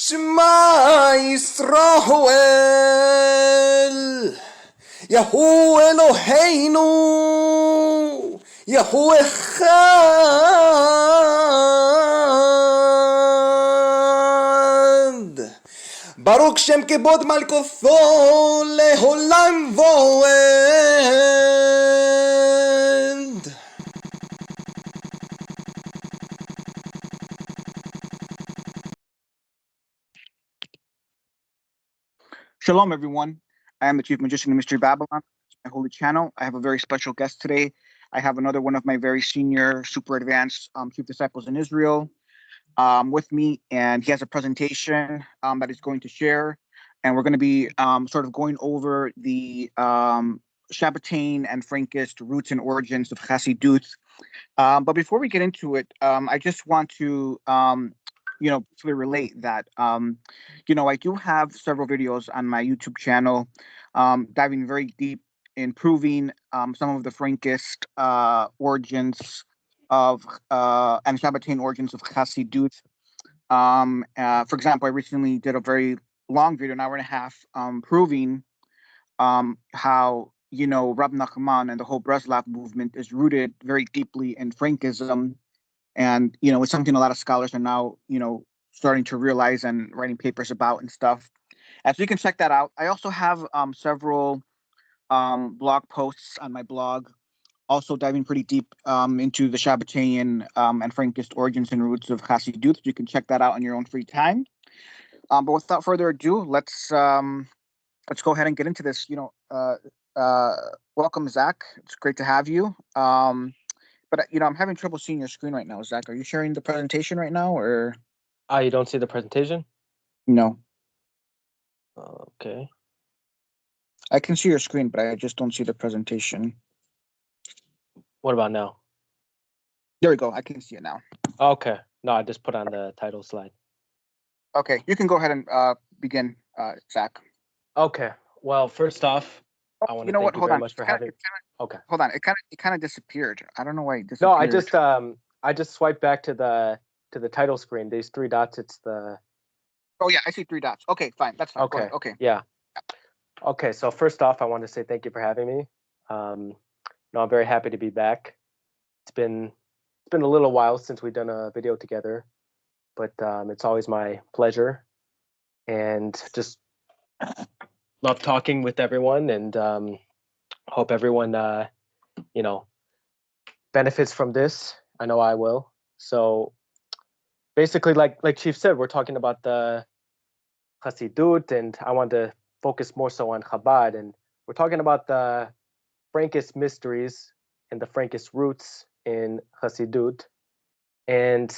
Shema Yisrael, Yahu Eloheinu, Yahu Echad. Baruch Shem Kebod Malkotho Leholam Voed. Shalom, everyone. I am the Chief Magician of Mystery Babylon, my holy channel. I have a very special guest today. I have another one of my very senior, super advanced chief disciples in Israel with me, and he has a presentation that he's going to share. And we're going to be sort of going over the Shabbatain and Frankist roots and origins of Chasidut. But before we get into it, I just want to to relate that, I do have several videos on my YouTube channel diving very deep in proving some of the Frankist origins of and Shabbatain origins of Chasidut. For example, I recently did a very long video, an hour and a half, proving how Rab Nachman and the whole Breslov movement is rooted very deeply in Frankism. And, it's something a lot of scholars are now, starting to realize and writing papers about and stuff. And so you can check that out. I also have several blog posts on my blog, also diving pretty deep into the Shabbatean and Frankist origins and roots of Hasidut. You can check that out on your own free time. But without further ado, let's go ahead and get into this. Welcome, Zach. It's great to have you. But I'm having trouble seeing your screen right now, Zach. Are you sharing the presentation right now, or? You don't see the presentation? No. Okay. I can see your screen, but I just don't see the presentation. What about now? There we go. I can see it now. Okay. No, I just put on the title slide. Okay, you can go ahead and begin, Zach. Okay. Well, first off, I want to thank you very much for having. Okay. Hold on. It kind of disappeared. I don't know why it disappeared. No, I just swiped back to the title screen. These three dots. It's the. Oh yeah, I see three dots. Okay, fine. That's fine. Okay. Okay. Yeah. Okay. So first off, I want to say thank you for having me. I'm very happy to be back. It's been a little while since we've done a video together, but it's always my pleasure, and just love talking with everyone, and hope everyone benefits from this. I know I will. So basically, like Chief said, we're talking about the Chasidut, and I want to focus more so on Chabad, and we're talking about the Frankist mysteries and the Frankist roots in Chasidut. And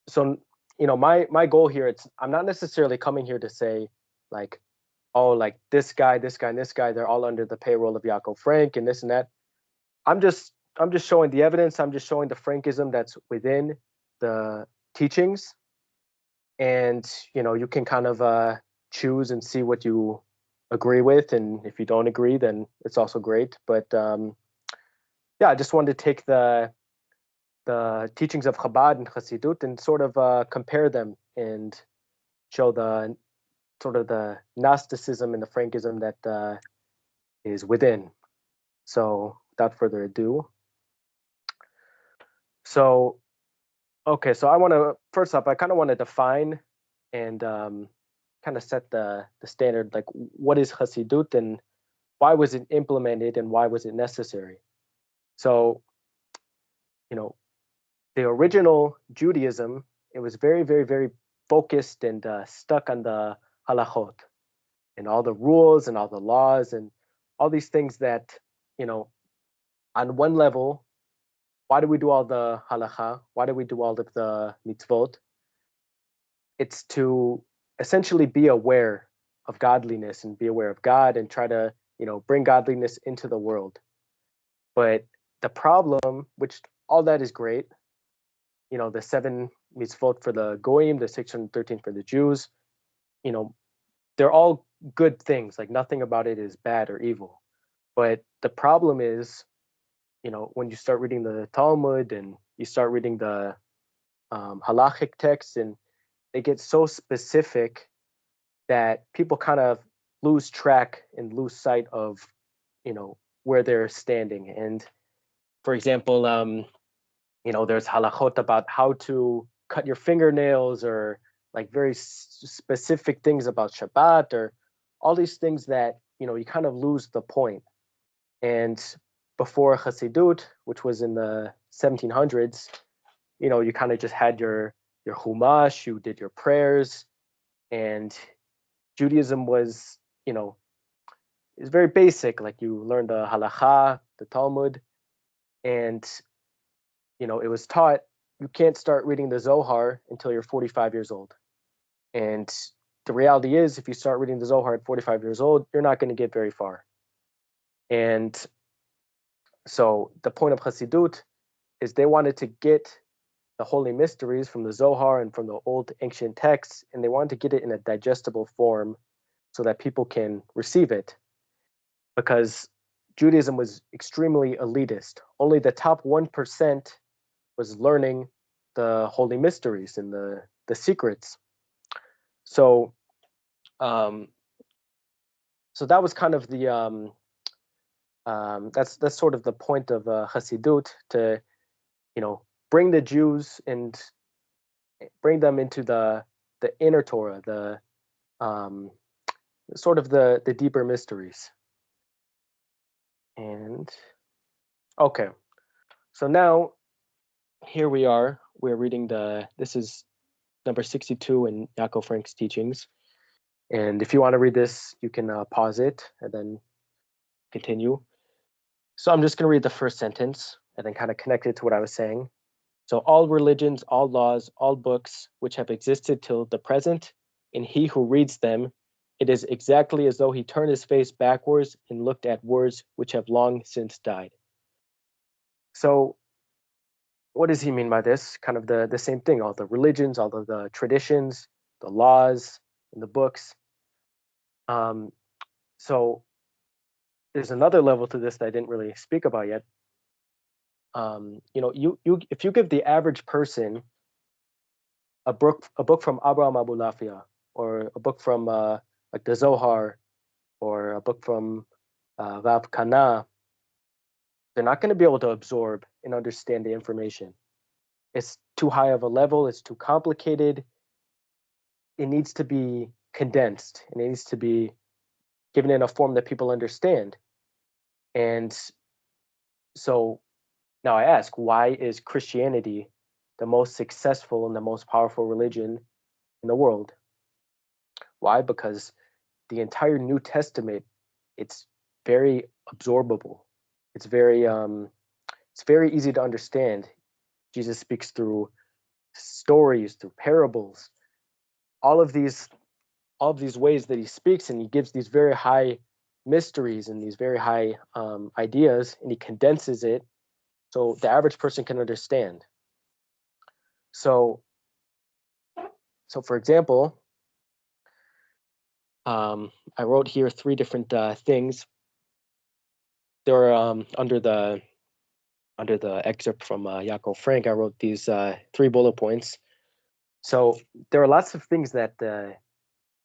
so, my goal here, I'm not necessarily coming here to say like, oh, like this guy, and this guy, they're all under the payroll of Yaakov Frank and this and that. I'm just showing the evidence. I'm just showing the Frankism that's within the teachings. And, you can kind of choose and see what you agree with. And if you don't agree, then it's also great. But I just wanted to take the teachings of Chabad and Chasidut and sort of compare them and show the sort of the Gnosticism and the Frankism that is within. So without further ado. So, okay, so I want to, first off, I kind of want to define and kind of set the standard, like what is Chasidut and why was it implemented and why was it necessary? So, the original Judaism, it was very, very, very focused and stuck on the halachot and all the rules and all the laws and all these things that, on one level, why do we do all the halacha? Why do we do all of the mitzvot? It's to essentially be aware of godliness and be aware of God and try to, bring godliness into the world. But the problem, which all that is great, the 7 mitzvot for the Goyim, the 613 for the Jews, they're all good things. Like nothing about it is bad or evil. But the problem is, when you start reading the Talmud and you start reading the halachic texts, and they get so specific that people kind of lose track and lose sight of, where they're standing. And for example, there's halachot about how to cut your fingernails, or like very specific things about Shabbat, or all these things that, you kind of lose the point. And before Chasidut, which was in the 1700s, you kind of just had your Chumash, you did your prayers, and Judaism was, is very basic. Like you learned the halacha, the Talmud, and, it was taught you can't start reading the Zohar until you're 45 years old. And the reality is, if you start reading the Zohar at 45 years old, you're not going to get very far. And so the point of Hasidut is they wanted to get the holy mysteries from the Zohar and from the old ancient texts, and they wanted to get it in a digestible form so that people can receive it. Because Judaism was extremely elitist. Only the top 1% was learning the holy mysteries and the secrets. So, so that was kind of the that's sort of the point of Hasidut, to bring the Jews and bring them into the inner Torah, the sort of the deeper mysteries. And okay, so now here we are. We're reading this is number 62 in Yaakov Frank's teachings. And if you want to read this, you can pause it and then continue. So I'm just going to read the first sentence and then kind of connect it to what I was saying. So all religions, all laws, all books which have existed till the present, and he who reads them, it is exactly as though he turned his face backwards and looked at words which have long since died. So what does he mean by this? Kind of the same thing, all the religions, all of the traditions, the laws, and the books. So there's another level to this that I didn't really speak about yet. You if you give the average person a book from Abraham Abulafia, or a book from like the Zohar, or a book from Rav Kana, they're not going to be able to absorb and understand the information. It's too high of a level. It's too complicated. It needs to be condensed, and it needs to be given in a form that people understand. And so now I ask, why is Christianity the most successful and the most powerful religion in the world? Why? Because the entire New Testament, it's very absorbable. It's very easy to understand. Jesus speaks through stories, through parables, all of these ways that he speaks, and he gives these very high mysteries and these very high ideas, and he condenses it so the average person can understand. So for example, I wrote here 3 different things. There are under the excerpt from Yaakov Frank, I wrote these 3 bullet points. So there are lots of things that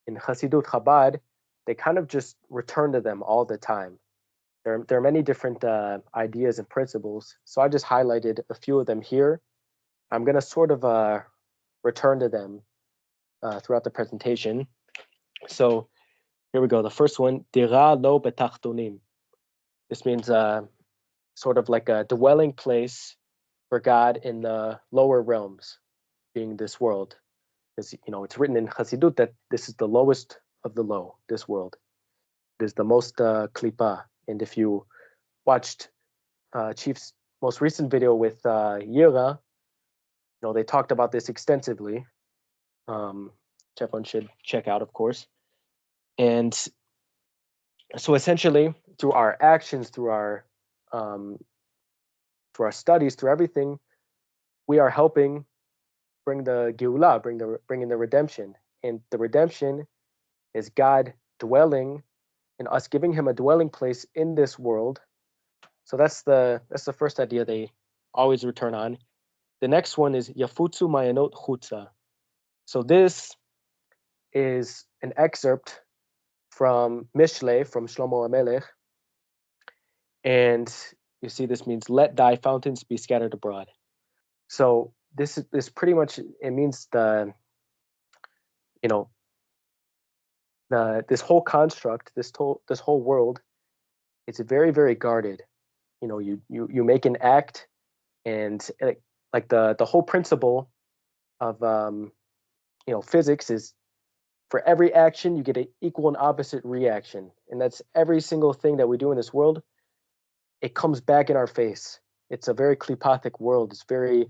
in Hasidut Chabad, they kind of just return to them all the time. There are many different ideas and principles. So I just highlighted a few of them here. I'm going to sort of return to them throughout the presentation. So here we go. The first one, Dira lo betachtonim. This means sort of like a dwelling place for God in the lower realms, being this world. Because it's written in Chasidut that this is the lowest of the low, this world. It is the most klipa. And if you watched Chief's most recent video with Yira, they talked about this extensively. Everyone should check out, of course. And so essentially, through our actions, through our studies, through everything, we are helping bring the Geulah, bring in the redemption. And the redemption is God dwelling and us giving him a dwelling place in this world. So that's the first idea they always return on. The next one is Yafutsu Mayanot Chutza. So this is an excerpt from Mishle, from Shlomo HaMelech. And you see this means, let thy fountains be scattered abroad. So this pretty much, it means this whole construct, this whole world, it's very, very guarded. You make an act, and like the whole principle of physics is, for every action you get an equal and opposite reaction, and that's every single thing that we do in this world. It comes back in our face. It's a very klipathic world. It's very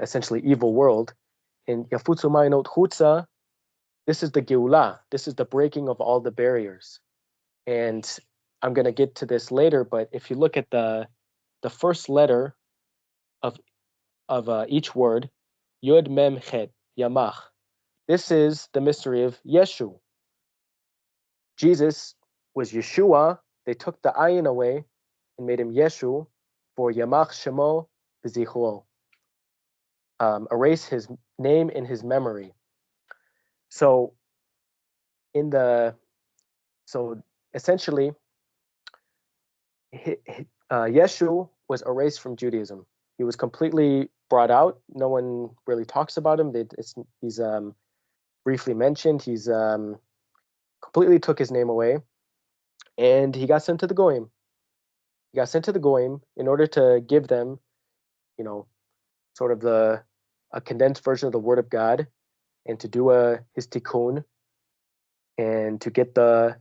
essentially evil world. In Yafutsu Ma'anot Chutza, this is the Geulah. This is the breaking of all the barriers. And I'm going to get to this later, but if you look at the first letter of each word, Yud Mem Chet, Yamach, this is the mystery of Yeshu. Jesus was Yeshua. They took the ayin away and made him Yeshu, for Yamach Shemo V'zichro. Erase his name in his memory. So essentially, Yeshu was erased from Judaism. He was completely brought out. No one really talks about him. He's briefly mentioned. He's completely took his name away, and he got sent to the Goyim. He got sent to the Goyim in order to give them, sort of a condensed version of the Word of God, and to do his tikkun, and to get the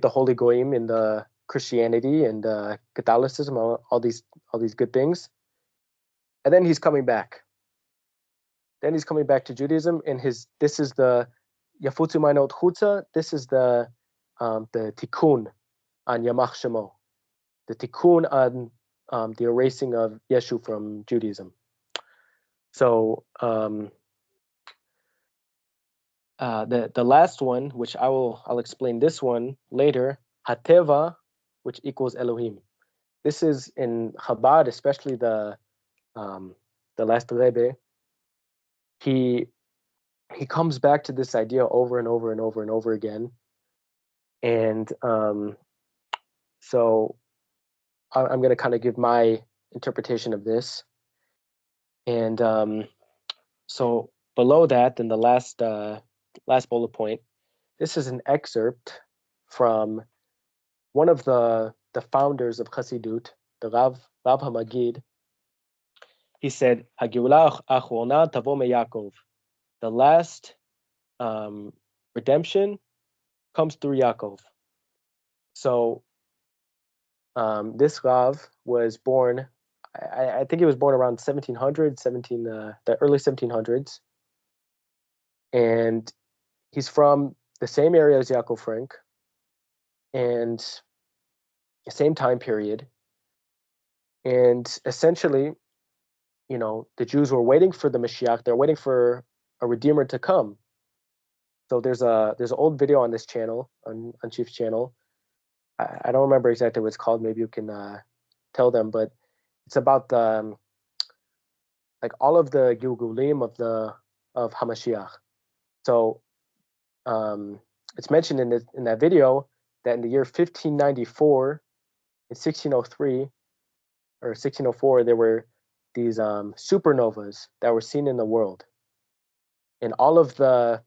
Holy Goyim in the Christianity and Catholicism, all these good things. And then he's coming back. Then he's coming back to Judaism, and this is the Yafutsu Ma'anot Chutza. This is the tikkun on Yamach Shemo, the tikkun on the erasing of Yeshu from Judaism. So the last one, which I'll explain this one later, Hateva, which equals Elohim. This is in Chabad, especially the last Rebbe. He comes back to this idea over and over and over and over again, and so I'm going to kind of give my interpretation of this. And so below that, in the last bullet point, this is an excerpt from one of the founders of Chasidut, the Rav HaMagid. He said, "Hageulah achrona tavo meYaakov." The last redemption comes through Yaakov. So this Rav was born, I think he was born around the early 1700s. And he's from the same area as Yaakov Frank, and the same time period. And essentially, the Jews were waiting for the Mashiach. They're waiting for a Redeemer to come. So there's an old video on this channel, on Chief's channel. I don't remember exactly what it's called. Maybe you can tell them, but it's about all of the Gilgulim of Hamashiach. So it's mentioned in that video that in the year 1594, in 1603 or 1604, there were these supernovas that were seen in the world, and all of the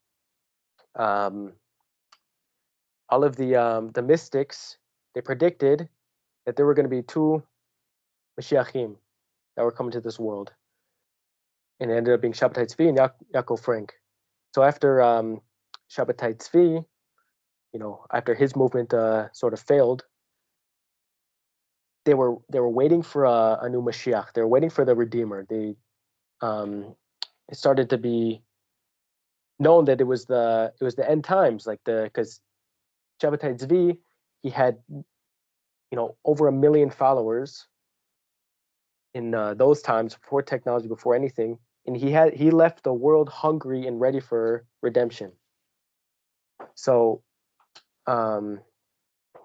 mystics, they predicted that there were going to be two Mashiachim that were coming to this world, and it ended up being Shabbatai Tzvi and Yaakov Frank. So after Shabbatai Tzvi, after his movement sort of failed, they were waiting for a new Mashiach. They were waiting for the Redeemer. It started to be known that it was the end times, because Shabbatai Tzvi, he had over 1 million followers in those times, before technology, before anything, and he left the world hungry and ready for redemption. So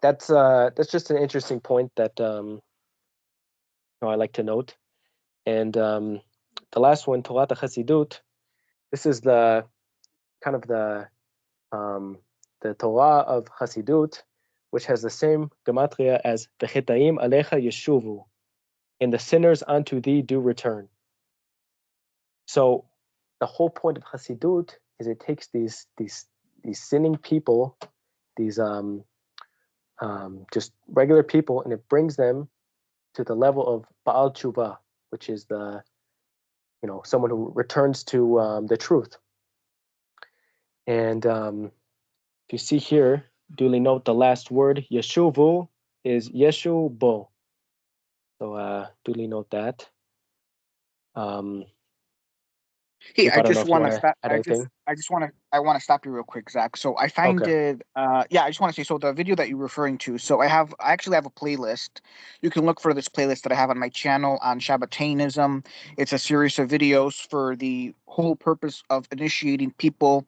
that's just an interesting point that I like to note. And the last one, Torah Chasidut, this is the kind of the Torah of Hasidut, which has the same gematria as V'chetaim alecha yeshuvu, and the sinners unto thee do return. So the whole point of Hasidut is it takes these sinning people, these just regular people, and it brings them to the level of Baal Tshuva, which is the someone who returns to the truth. And if you see here, duly note the last word, Yeshuvu, is Yeshu Bo. So duly note that. Hey, Chief, I I don't know just if you want want to to stop. add anything. I want to stop you real quick, Zach. So I find Okay. it. Yeah, I just want to say. So the video that you're referring to. So I actually have a playlist. You can look for this playlist that I have on my channel on Shabbatainism. It's a series of videos for the whole purpose of initiating people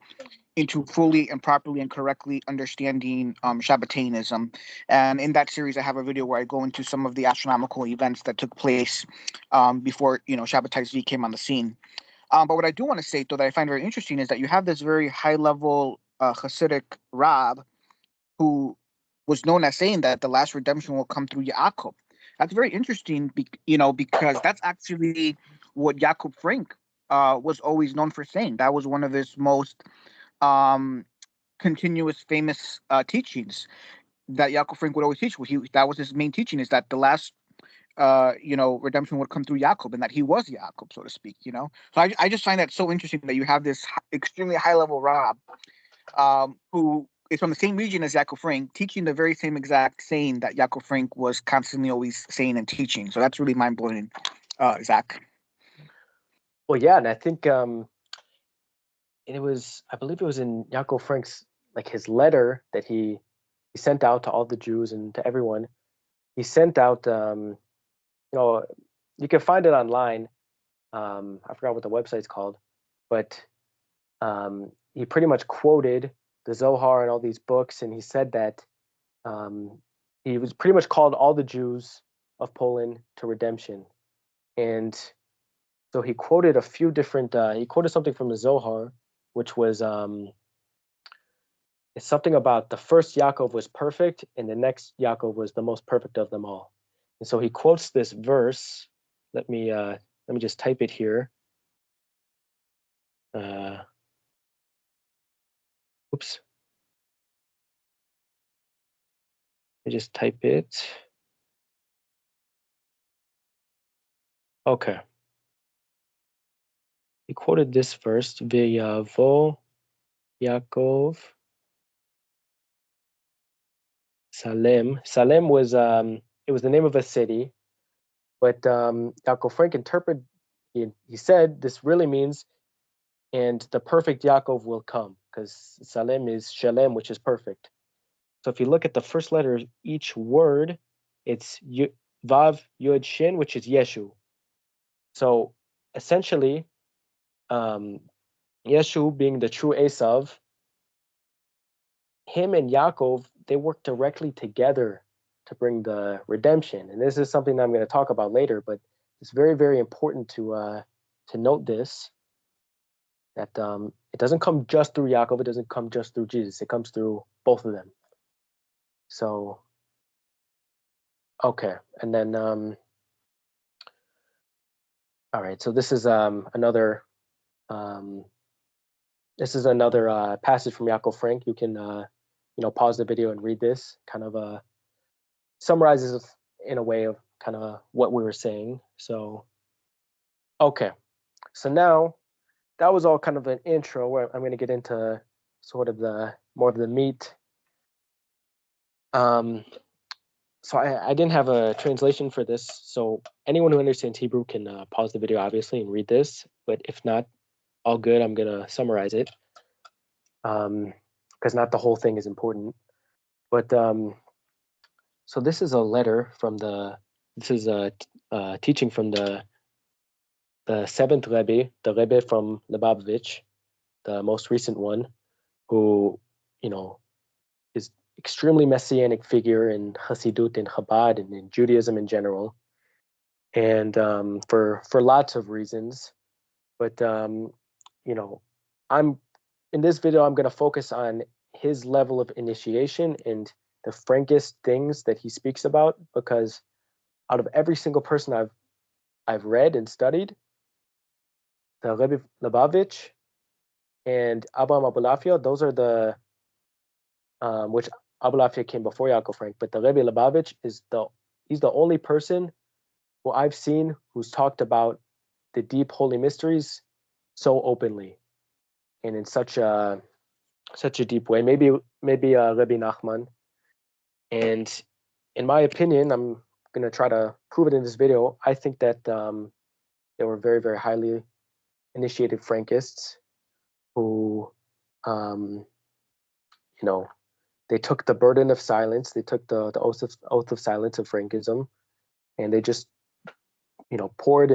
into fully and properly and correctly understanding Shabbatainism. And in that series, I have a video where I go into some of the astronomical events that took place before Shabbatai Zvi came on the scene. But what I do want to say, though, that I find very interesting is that you have this very high-level Hasidic Rab who was known as saying that the last redemption will come through Yaakov. That's very interesting, because that's actually what Jacob Frank was always known for saying. That was one of his most continuous, famous teachings that Jacob Frank would always teach. That was his main teaching, is that the last redemption would come through Jacob, and that he was Jacob, so to speak. So I just find that so interesting that you have this extremely high level Rab, who is from the same region as Jacob Frank, teaching the very same exact saying that Jacob Frank was constantly always saying and teaching. So that's really mind blowing, Zach. Well, yeah, and I think I believe it was in Yaakov Frank's, like, his letter that he sent out to all the Jews and to everyone. He sent out you can find it online. I forgot what the website's called, but he pretty much quoted the Zohar and all these books, and he said that he was pretty much called all the Jews of Poland to redemption. And so he quoted a few different, he quoted something from the Zohar, which was it's something about the first Yaakov was perfect and the next Yaakov was the most perfect of them all. And so he quotes this verse. Let me just type it here. Oops. I just type it. Okay. He quoted this verse, V'yavo Yaakov Salem. Salem was it was the name of a city, but Yaakov Frank interpreted. He said this really means, and the perfect Yaakov will come, because Salem is Shalem, which is perfect. So if you look at the first letter of each word, it's Vav Yud Shin, which is Yeshu. So essentially, Yeshu being the true Esav, him and Yaakov, they work directly together to bring the redemption. And this is something that I'm going to talk about later, but it's very, very important to note this, that it doesn't come just through Yaakov, it doesn't come just through Jesus, it comes through both of them. So, okay, and then, all right, so this is another passage from Yaakov Frank. You can pause the video and read this. Kind of summarizes in a way of kind of what we were saying. So, okay, so now that was all kind of an intro where I'm going to get into sort of more of the meat. So I didn't have a translation for this, so anyone who understands Hebrew can pause the video, obviously, and read this. But if not, all good. I'm going to summarize it, because not the whole thing is important. But so this is a letter from this is a teaching from the seventh Rebbe, the Rebbe from Lubavitch, the most recent one, who is extremely messianic figure in Hasidut and Chabad and in Judaism in general, and for lots of reasons. But in this video, I'm going to focus on his level of initiation and the Frankist things that he speaks about, because out of every single person I've read and studied, the Rebbe Lubavitch and Abraham Abulafia, those are the which Abulafia came before Yaakov Frank, but the Rebbe Lubavitch he's the only person who I've seen who's talked about the deep holy mysteries so openly and in such a deep way. Maybe Rebbe Nachman. And in my opinion, I'm gonna try to prove it in this video. I think that they were very, very highly initiated Frankists who, they took the burden of silence. They took the oath of silence of Frankism, and they just, poured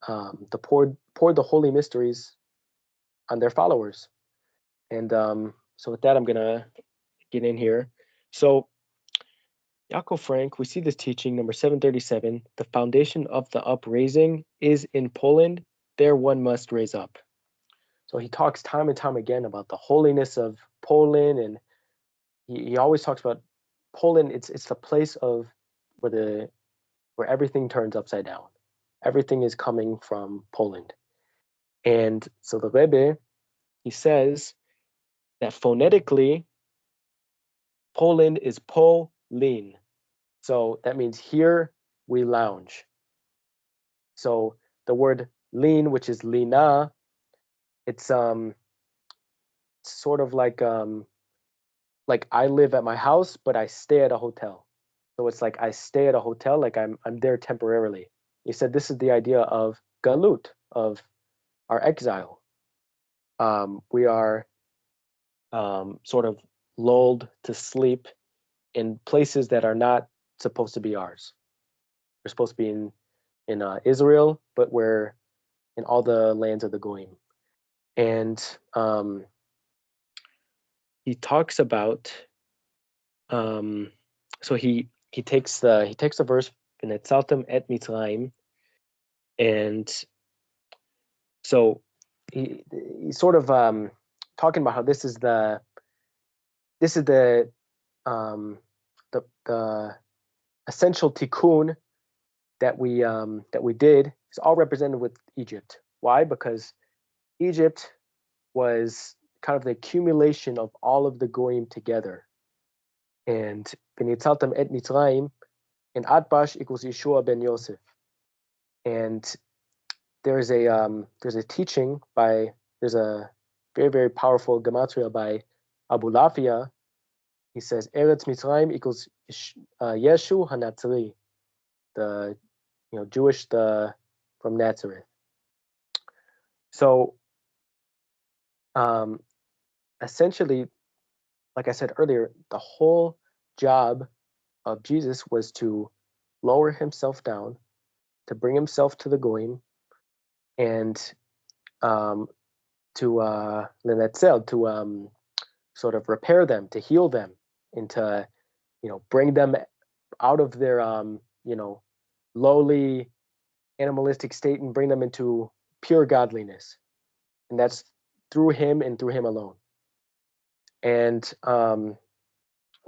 the holy mysteries on their followers. And so with that, I'm gonna get in here. So Yaakov Frank, we see this teaching, number 737, the foundation of the upraising is in Poland. There one must raise up. So he talks time and time again about the holiness of Poland, and he always talks about Poland. It's the place of where everything turns upside down. Everything is coming from Poland. And so the Rebbe, he says that phonetically, Poland is Polin. So that means here we lounge. So the word lean, which is lina, it's sort of like I live at my house, but I stay at a hotel. So it's like I stay at a hotel, like I'm there temporarily. He said this is the idea of galut, of our exile. We are sort of lulled to sleep in places that are not supposed to be ours. We're supposed to be in Israel, but we're in all the lands of the Goyim. And he talks about so he takes the verse in Etzaltem et Mitzrayim, and so he's sort of talking about how this is the essential tikkun that we did is all represented with Egypt. Why? Because Egypt was kind of the accumulation of all of the goyim together. And Benitzaltam et Mitzrayim, and Atbash equals Yeshua ben Yosef. And there's a teaching there's a very, very powerful gematria by Abulafia. He says Eretz Mitzrayim equals Yeshu HaNatzri, the Jewish from Nazareth. So essentially, like I said earlier, the whole job of Jesus was to lower himself down, to bring himself to the goyim, and to lenetzel, to sort of repair them, to heal them, and to bring them out of their lowly animalistic state and bring them into pure godliness. And that's through him and through him alone. And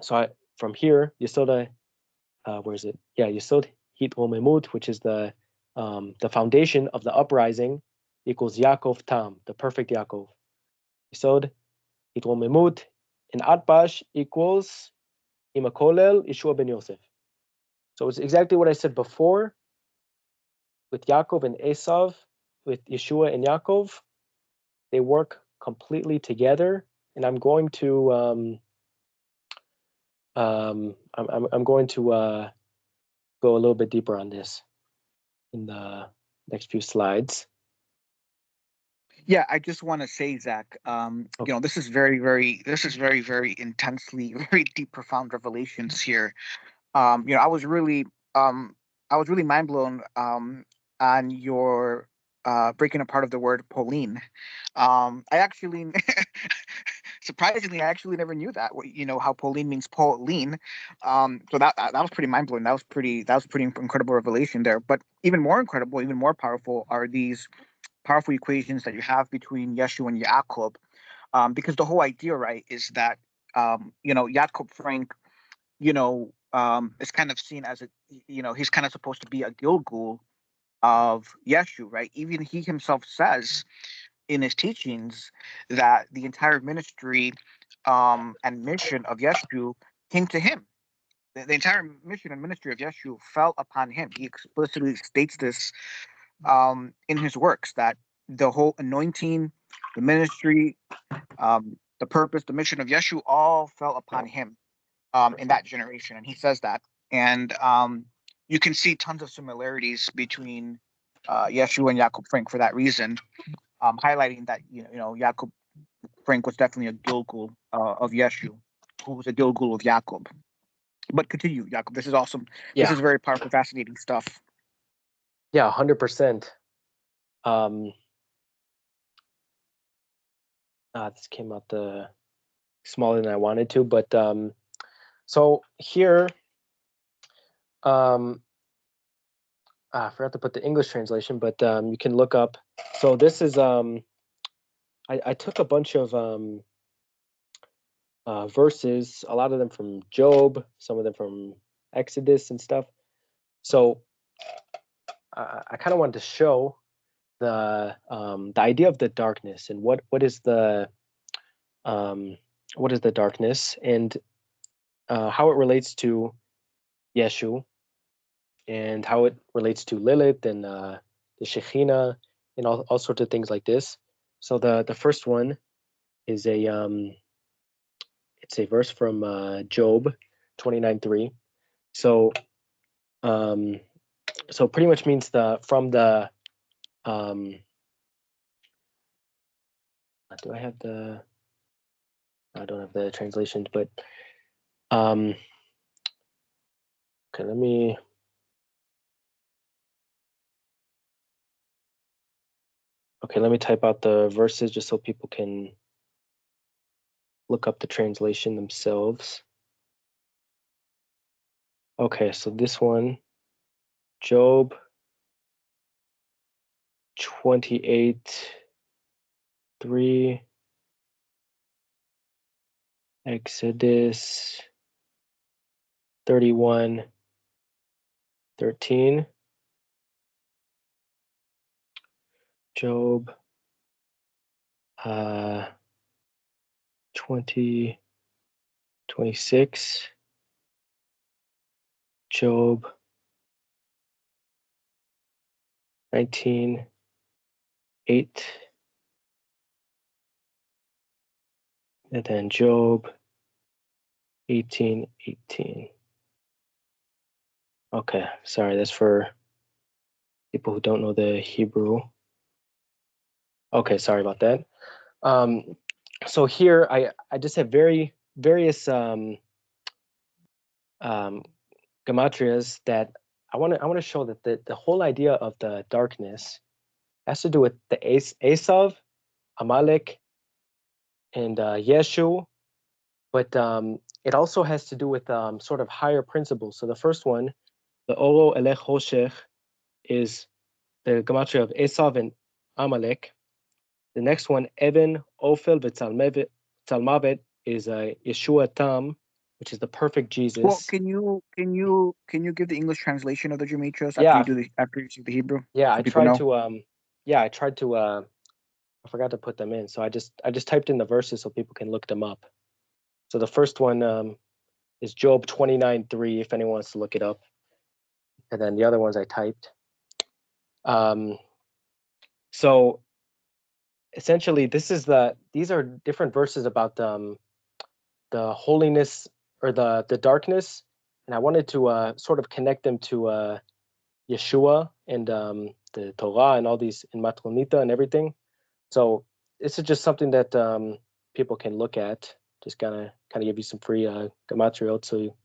so from here, Yesod, where is it? Yeah, Yesod Hit Romemut, which is the foundation of the uprising, equals Yaakov Tam, the perfect Yaakov. Yesod Hit Romemut, and Atbash equals Imakolel Yeshua ben Yosef. So it's exactly what I said before with Yaakov and Esav, with Yeshua and Yaakov. They work completely together, and I'm going to I'm going to go a little bit deeper on this in the next few slides. Yeah, I just want to say, Zach, Okay. this is very, very intensely, very deep, profound revelations here. I was really mind blown on your breaking apart of the word Pauline. I actually, surprisingly, I actually never knew that. How Pauline means Pauline. So that was pretty mind blowing. That was pretty incredible revelation there. But even more incredible, even more powerful are these powerful equations that you have between Yeshua and Yaakov, because the whole idea, right, is that Yaakov Frank, is kind of seen as he's kind of supposed to be a Gilgul of Yeshua, right? Even he himself says in his teachings that the entire ministry and mission of Yeshua came to him. The entire mission and ministry of Yeshua fell upon him. He explicitly states this in his works, that the whole anointing, the ministry, the purpose, the mission of Yeshua all fell upon him in that generation. And he says that. And you can see tons of similarities between Yeshua and Jacob Frank for that reason, highlighting that Jacob Frank was definitely a Gilgul of Yeshua, who was a Gilgul of Jacob. But continue, Jacob. This is awesome. Yeah. This is very powerful, fascinating stuff. Yeah, 100%. This came out smaller than I wanted to, but so here, I forgot to put the English translation, but you can look up. So this is I took a bunch of verses, a lot of them from Job, some of them from Exodus and stuff. So I kind of wanted to show the idea of the darkness and what is the darkness, and how it relates to Yeshu, and how it relates to Lilith and the Shekhinah and all sorts of things like this. So the first one is it's a verse from Job 29:3. So so pretty much means from the do I have the I don't have the translations, but okay, let me type out the verses just so people can look up the translation themselves. Okay, so this one, Job 28:3, Exodus 31:13, Job 20:26, Job 19:8, and then Job 18:18. Okay, sorry, that's for people who don't know the Hebrew. Okay, sorry about that. So here I just have various gematrias that I want to show that the whole idea of the darkness has to do with the Esav, Amalek, and Yeshu, but it also has to do with sort of higher principles. So the first one, the Oro Elech Hoshech, is the gematria of Esav and Amalek. The next one, Eben, Ophel, V'Talmavet, is Yeshua Tam, which is the perfect Jesus. Well, can you give the English translation of the gematria after Yeah. you do after you see the Hebrew? Yeah, so I tried to I forgot to put them in, so I just typed in the verses so people can look them up. So the first one is Job 29:3, if anyone wants to look it up, and then the other ones I typed. So essentially, these are different verses about the holiness or the darkness, and I wanted to sort of connect them to Yeshua and the Torah and all these in Matronita and everything. So this is just something that people can look at. Just kind of give you some free gematriot, so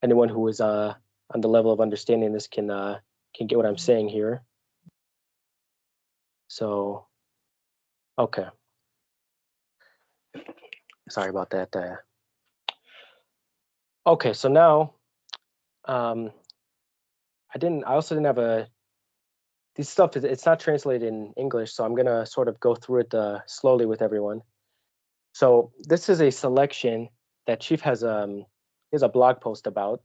anyone who is on the level of understanding this can get what I'm saying here. So, okay. Sorry about that. Okay, so now I also didn't have a this stuff it's not translated in English, so I'm gonna sort of go through it slowly with everyone. So this is a selection that Chief has a blog post about,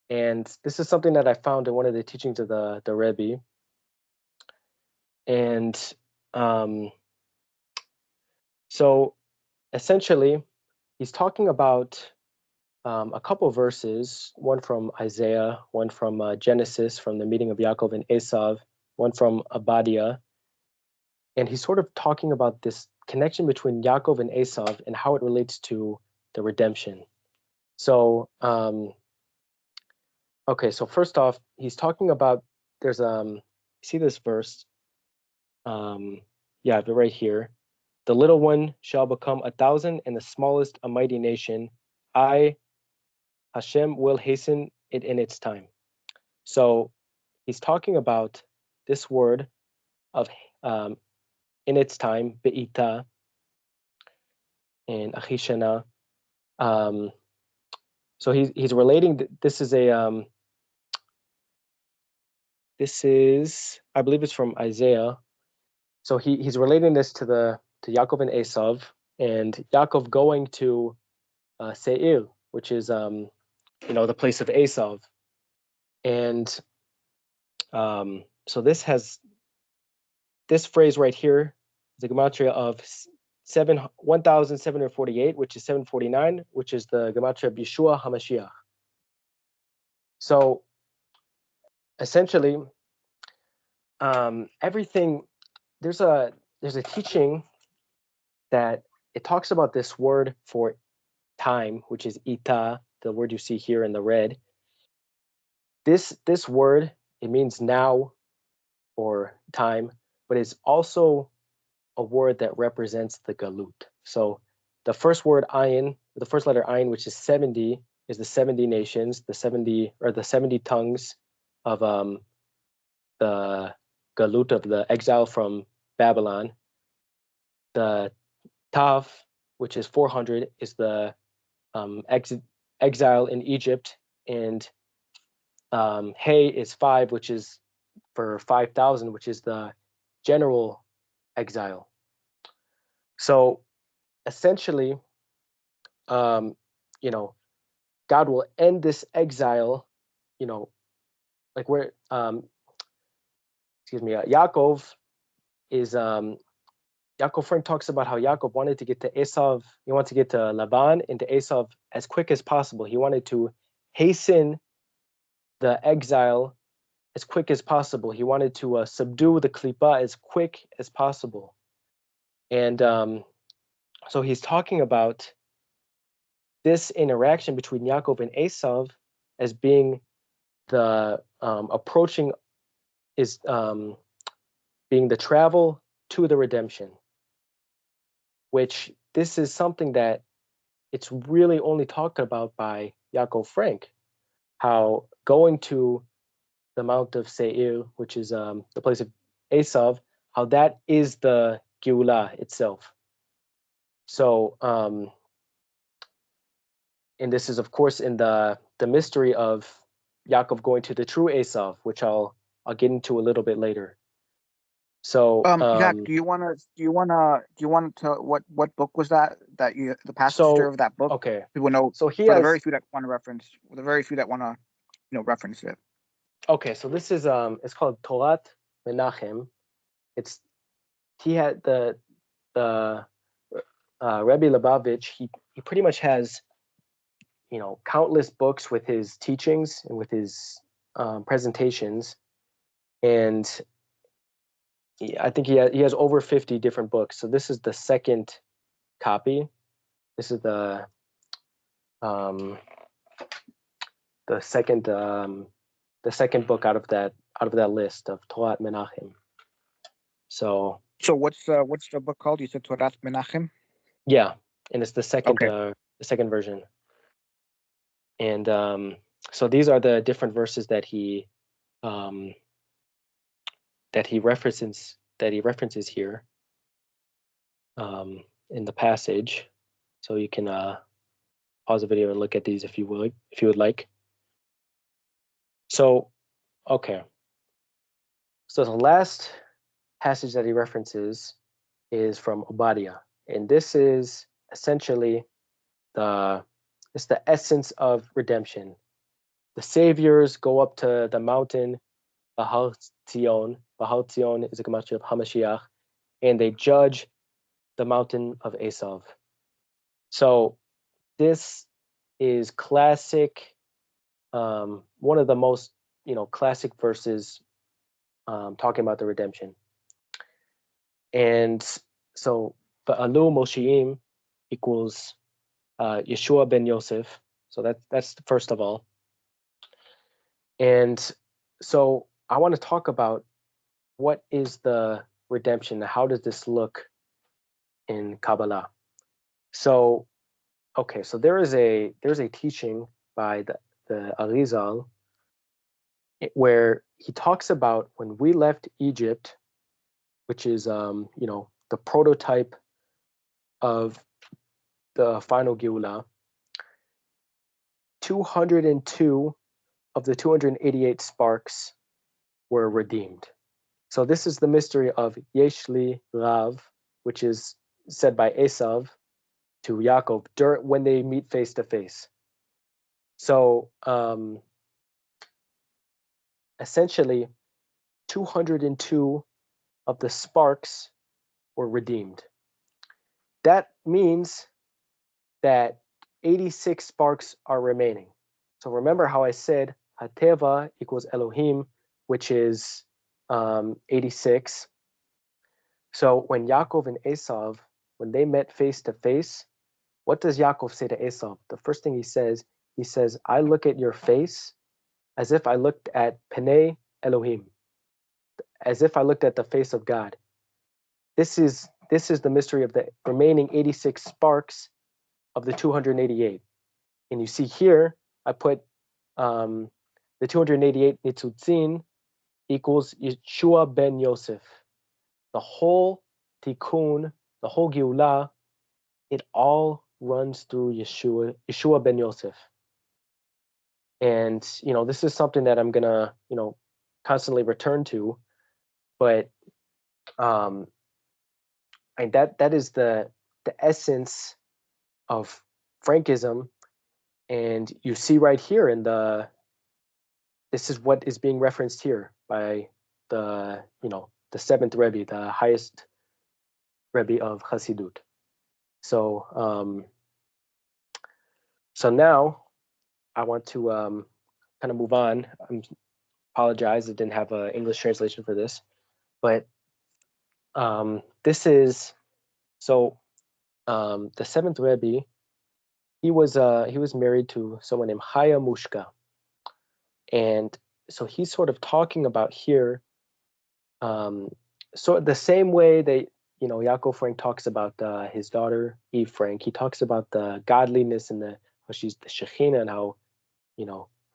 and this is something that I found in one of the teachings of the Rebbe. And so essentially, he's talking about a couple of verses, one from Isaiah, one from Genesis, from the meeting of Yaakov and Esav, one from Obadiah. And he's sort of talking about this connection between Yaakov and Esav and how it relates to the redemption. So, okay, so first off, he's talking about, there's, see this verse? Yeah, right here. The little one shall become 1,000 and the smallest a mighty nation. I, Hashem, will hasten it in its time. So he's talking about this word of in its time, be'ita and achishana. So he's relating. This is a I believe it's from Isaiah. So he's relating this to Yaakov and Esav, and Yaakov going to Seir, which is the place of Esav, and so this phrase right here is a gematria of 1,748, which is 749, which is the gematria of Yeshua HaMashiach. So essentially, everything, there's a teaching that it talks about this word for time, which is ita, the word you see here in the red. This word, it means now or time, but it's also a word that represents the galut. So the first word ayin, the first letter ayin, which is 70, is the 70 nations, the 70 tongues of the galut, of the exile from Babylon. The tav, which is 400, is the exile in Egypt, and hey is 5, which is for 5,000, which is the general exile. So essentially, God will end this exile, like where, Yaakov is, Yaakov Frank talks about how Yaakov wanted to get to Esav, he wanted to get to Laban and to Esav as quick as possible. He wanted to hasten the exile as quick as possible. He wanted to subdue the klipa as quick as possible. And so he's talking about this interaction between Yaakov and Esav as being the approaching, is being the travel to the redemption, which this is something that it's really only talked about by Yaakov Frank, how going to the Mount of Seir, which is the place of Esav, how that is the Geulah itself. So, and this is of course in the mystery of Yaakov going to the true Esav, which I'll get into a little bit later. So, Zach, do you want to what book was that you, the passage of that book? Okay, people know. So he for has the very few that want to reference, reference it. Okay, so this is it's called Torat Menachem. He had the Rebbe Lubavitch. He pretty much has countless books with his teachings and with his presentations, and I think he has over 50 different books. So this is the second copy. This is the second book out of that list of Torat Menachem. So what's the book called? You said Torat Menachem. Yeah, and it's the second Okay. The second version. And so these are the different verses that he references here in the passage. So you can pause the video and look at these if you would like. So, okay. So the last passage that he references is from Obadiah, and this is essentially the essence of redemption. The saviors go up to the mountain Bahal Tzion. Bahal Tzion is a gematria of Hamashiach, and they judge the mountain of Esav. So this is classic, one of the most classic verses talking about the redemption. And so Ba'alu Moshiim equals Yeshua ben Yosef. So that's first of all. And so I want to talk about what is the redemption. How does this look in Kabbalah? So, okay, so there's a teaching by the Arizal where he talks about when we left Egypt, which is the prototype of the final Geula, 202 of the 288 sparks were redeemed. So this is the mystery of Yeshli Rav, which is said by Esav to Yaakov when they meet face to face. So essentially, 202 of the sparks were redeemed. That means that 86 sparks are remaining. So remember how I said Hateva equals Elohim, which is 86. So when Yaakov and Esav, when they met face to face, what does Yaakov say to Esav? The first thing he says, I look at your face as if I looked at Penei Elohim, as if I looked at the face of God. This is the mystery of the remaining 86 sparks of the 288. And you see here, I put the 288 Nitzutzin equals Yeshua ben Yosef. The whole Tikkun, the whole Geulah, it all runs through Yeshua ben Yosef. And, this is something that I'm going to, constantly return to. But that is the essence of Frankism. And you see right here this is what is being referenced here by the seventh Rebbe, the highest Rebbe of Chasidut. So, so now I want to kind of move on. I apologize, I didn't have an English translation for this, but this is the seventh Rebbe. He was married to someone named Chaya Mushka, and so he's sort of talking about here, so the same way that Yaakov Frank talks about his daughter Eve Frank. He talks about the godliness and how she's the Shekhinah and how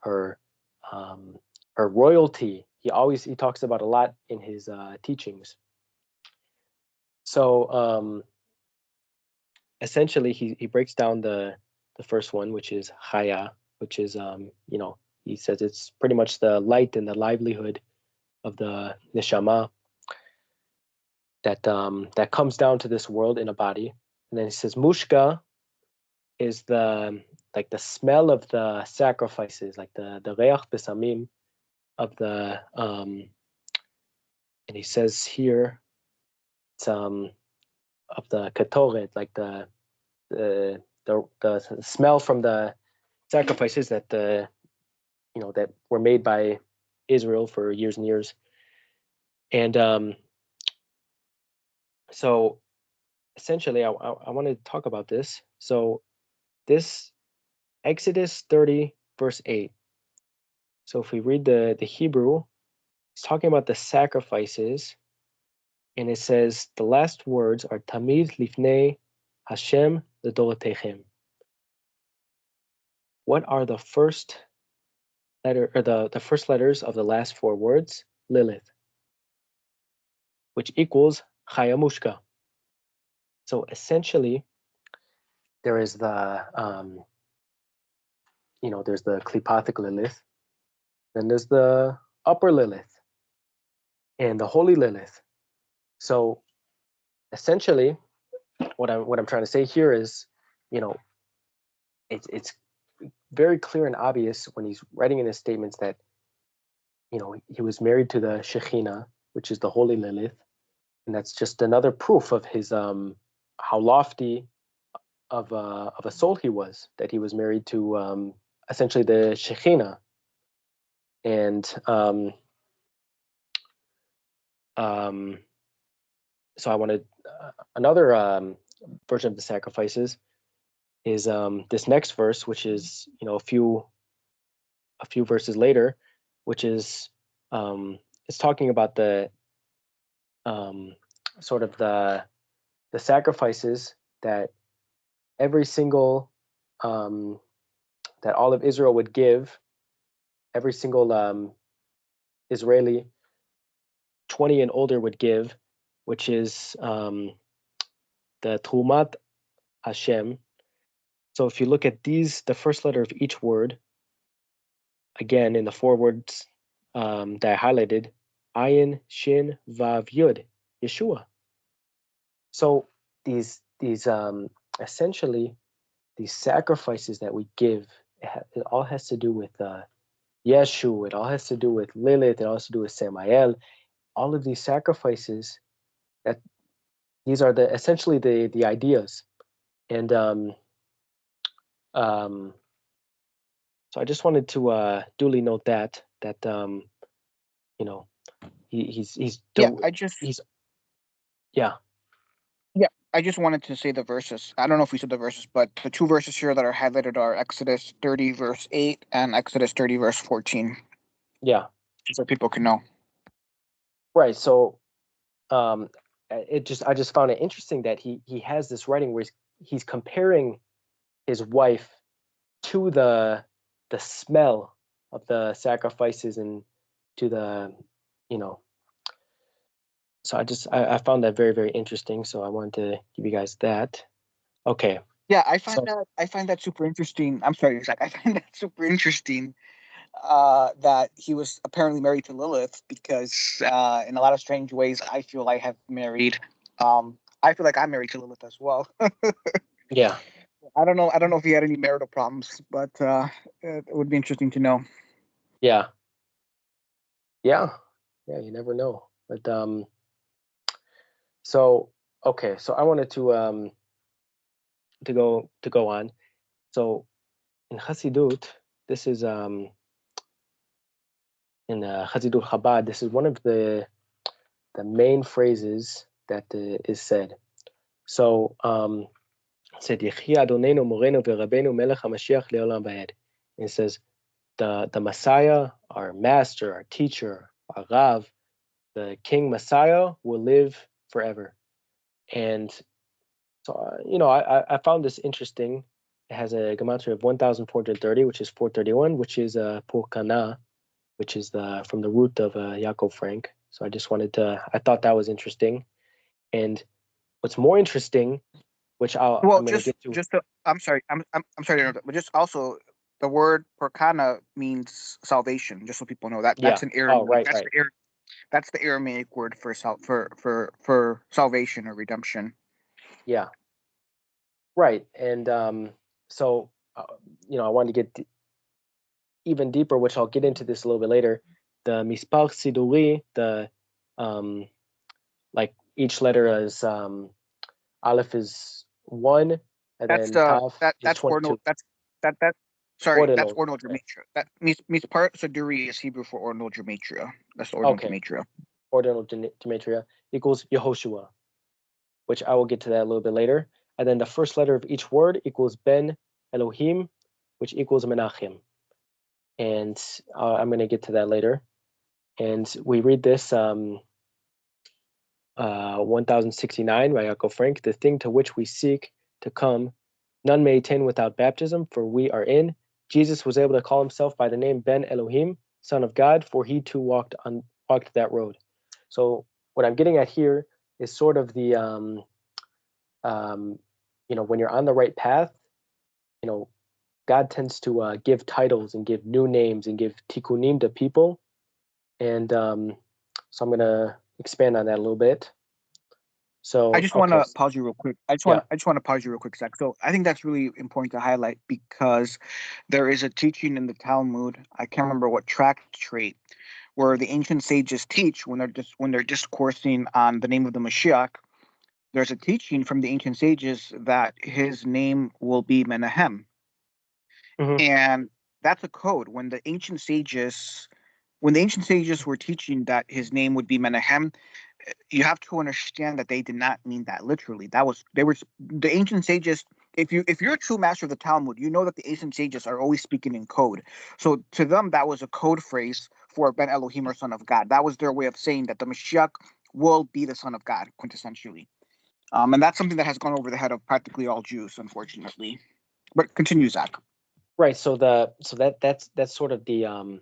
her royalty. He talks about a lot in his teachings. So essentially, he breaks down the first one, which is Chaya, which is he says it's pretty much the light and the livelihood of the neshama that comes down to this world in a body. And then he says Mushka is the smell of the sacrifices, like the reach besamim of the and he says here it's of the ketoret, like the smell from the sacrifices that that were made by Israel for years and years. And so essentially I want to talk about this. So this Exodus 30 verse 8. So if we read the Hebrew, it's talking about the sacrifices, and it says the last words are Tamid Lifnei Hashem L'Dorotechem. What are the first letter, or the first letters of the last four words? Lilith, which equals Chaya Mushka. So essentially, there is the there's the Klipathic Lilith, then there's the upper Lilith. and the holy Lilith. So essentially, what I'm trying to say here is, it's very clear and obvious when he's writing in his statements that he was married to the Shekhinah, which is the holy Lilith, and that's just another proof of his how lofty of a soul he was, that he was married to essentially the Shekhinah. And so I wanted another version of the sacrifices is this next verse, which is a few verses later, which is it's talking about the sort of the sacrifices that every single that all of Israel would give, every single Israeli 20 and older would give, which is the Trumat Hashem. So if you look at these, the first letter of each word, again in the four words that I highlighted, Ayin, Shin, Vav, Yud, Yeshua. So these essentially these sacrifices that we give, it all has to do with Yeshu. It all has to do with Lilith. It all has to do with Samael. All of these sacrifices, that these are essentially the ideas. And so I just wanted to duly note that he's Yeah, yeah. Yeah, I just wanted to say the verses. I don't know if we said the verses, but the two verses here that are highlighted are Exodus 30 verse 8 and Exodus 30 verse 14. Yeah. So people can know. Right. So I just found it interesting that he has this writing where he's comparing his wife to the smell of the sacrifices and to the so I found that very, very interesting. So I wanted to give you guys that. Okay. Yeah, I find that super interesting. I'm sorry, Zach. I find that super interesting that he was apparently married to Lilith, because in a lot of strange ways I feel I have married. I feel like I'm married to Lilith as well. Yeah. I don't know if he had any marital problems, but it would be interesting to know. Yeah. Yeah. Yeah, you never know. But so okay, so I wanted to go on. So in Hasidut, this is in Hasidut Chabad, this is one of the main phrases that is said. So it said Yechi Adonenu Morenu V'Rabbeinu Melech HaMashiach Le'olam Va'ed. It says the Messiah, our master, our teacher, our Rav, the King Messiah will live forever. And so I found this interesting. It has a gematria of 1,430, which is 431, which is Purkana, which is from the root of Yaakov Frank. So I thought that was interesting. And what's more interesting, which I'm going to get to. I'm sorry to interrupt, but just also the word Porkana means salvation. Just so people know that that's an Aramaic. Oh, right, That's the Aramaic word for salvation or redemption. Yeah. Right. And so I wanted to get even deeper, which I'll get into this a little bit later. The Mispar Siduri, the like each letter is Aleph is 1, and That's then Tav is that's 22. That's ordinal gematria. That Mispar Siduri is Hebrew for ordinal gematria. That's the ordinal gematria. Ordinal gematria equals Yehoshua, which I will get to that a little bit later. And then the first letter of each word equals Ben Elohim, which equals Menachem. And I'm going to get to that later. And we read this 1069 by Yaakov Frank. The thing to which we seek to come, none may attain without baptism, for we are in. Jesus was able to call himself by the name Ben Elohim, Son of God, for he too walked that road. So what I'm getting at here is sort of the when you're on the right path, God tends to give titles and give new names and give tikkunim to people. And So I'm gonna expand on that a little bit. So I just want okay, to pause you real quick. I just yeah. want to pause you real quick, Zach. So I think that's really important to highlight because there is a teaching in the Talmud. I can't remember what tractate where the ancient sages teach when they're discoursing on the name of the Mashiach. There's a teaching from the ancient sages that his name will be Menahem, Mhm. and that's a code. When the ancient sages were teaching that his name would be Menahem, you have to understand that they did not mean that literally. They were the ancient sages. If you're a true master of the Talmud, you know that the ancient sages are always speaking in code. So to them, that was a code phrase for Ben Elohim or Son of God. That was their way of saying that the Mashiach will be the Son of God, quintessentially. And that's something that has gone over the head of practically all Jews, unfortunately. But continue, Zach. Right. So that's sort of the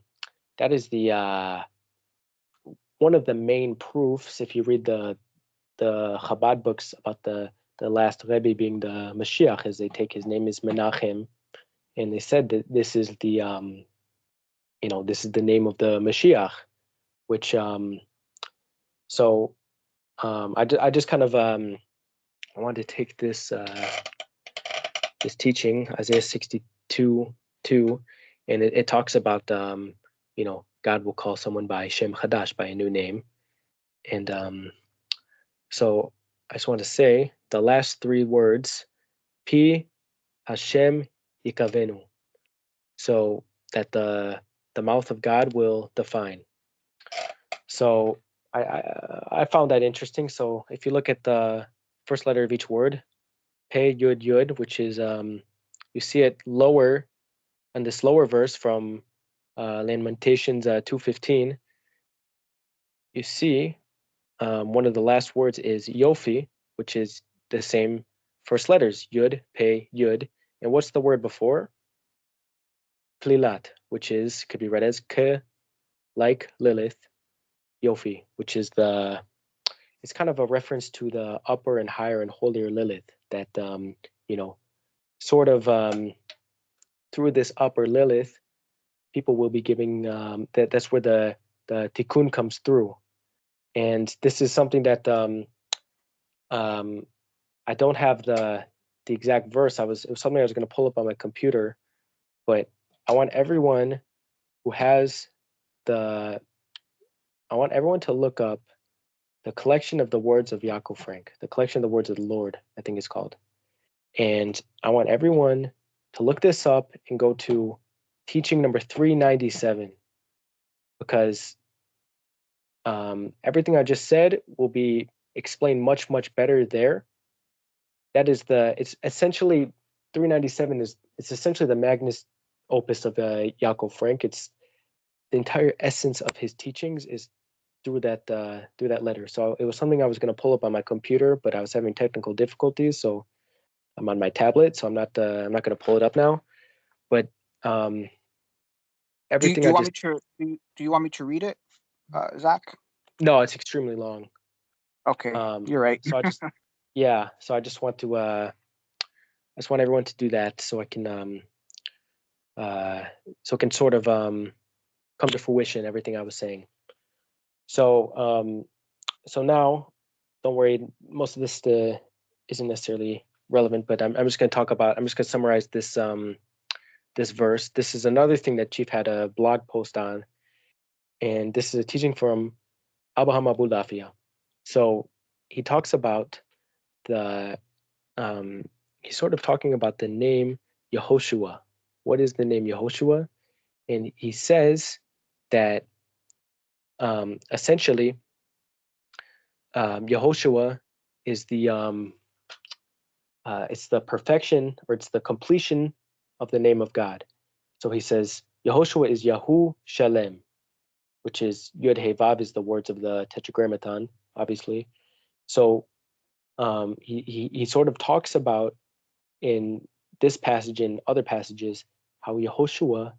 that is the one of the main proofs if you read the Chabad books about the last Rebbe being the Mashiach, is they take his name is Menachem, and they said that this is the this is the name of the Mashiach, which so I just kind of I wanted to take this this teaching, Isaiah 62:2, and it talks about God will call someone by Shem Chadash, by a new name, and so I just want to say the last three words, Pi Hashem Yikavenu, so that the mouth of God will define. So I found that interesting. So if you look at the first letter of each word, Pe Yud Yud, which is you see it lower on this lower verse from Lamentations 2:15. You see one of the last words is Yofi, which is the same first letters, Yud, Pe, Yud. And what's the word before? Plilat, which could be read as Ke, like Lilith, Yofi, which is it's kind of a reference to the upper and higher and holier Lilith that, sort of through this upper Lilith, people will be giving, that's where the tikkun comes through. And this is something that I don't have the exact verse. It was something I was going to pull up on my computer, but I want everyone who has I want everyone to look up the collection of the words of Yaakov Frank, the collection of the words of the Lord, I think it's called. And I want everyone to look this up and go to teaching number 397, because everything I just said will be explained much, much better there. It's essentially 397 it's essentially the magnus opus of Yaakov Frank. It's the entire essence of his teachings is through that letter. So it was something I was going to pull up on my computer, but I was having technical difficulties, so I'm on my tablet, so I'm not going to pull it up now. But everything Do you want me to read it, Zach? No, it's extremely long. Okay, you're right. So I just so I just want to I just want everyone to do that so I can so it can sort of come to fruition everything I was saying. So so now, don't worry, most of this isn't necessarily relevant, but I'm just going to summarize this this verse. This is another thing that Chief had a blog post on, and this is a teaching from Abraham Abulafia. So he talks about he's sort of talking about the name Yehoshua. What is the name Yehoshua? And he says that essentially Yehoshua is it's the perfection, or it's the completion of the name of God. So he says Yehoshua is Yahu Shalem, which is Yud He Vav is the words of the Tetragrammaton, obviously. So he sort of talks about in this passage and other passages how Yehoshua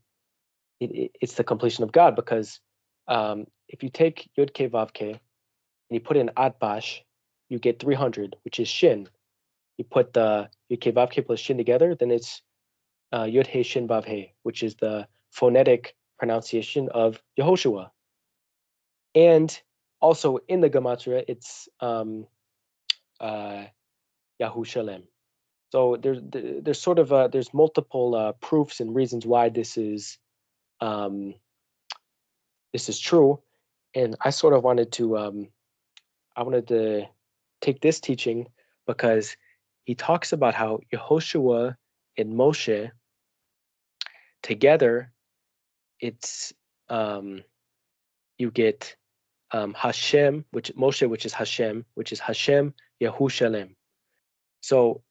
it's the completion of God, because if you take Yud Ke Vav Ke and you put in Atbash, you get 300, which is Shin. You put the Yud Ke Vav Ke plus Shin together, then it's Yud He Shin Vav He, which is the phonetic pronunciation of Yehoshua. And also in the gematria, it's Yahushalem. So there's sort of there's multiple proofs and reasons why this is true, and I sort of wanted to take this teaching because he talks about how Yehoshua and Moshe together, it's you get Hashem, which Moshe, which is Hashem Yahushalem. So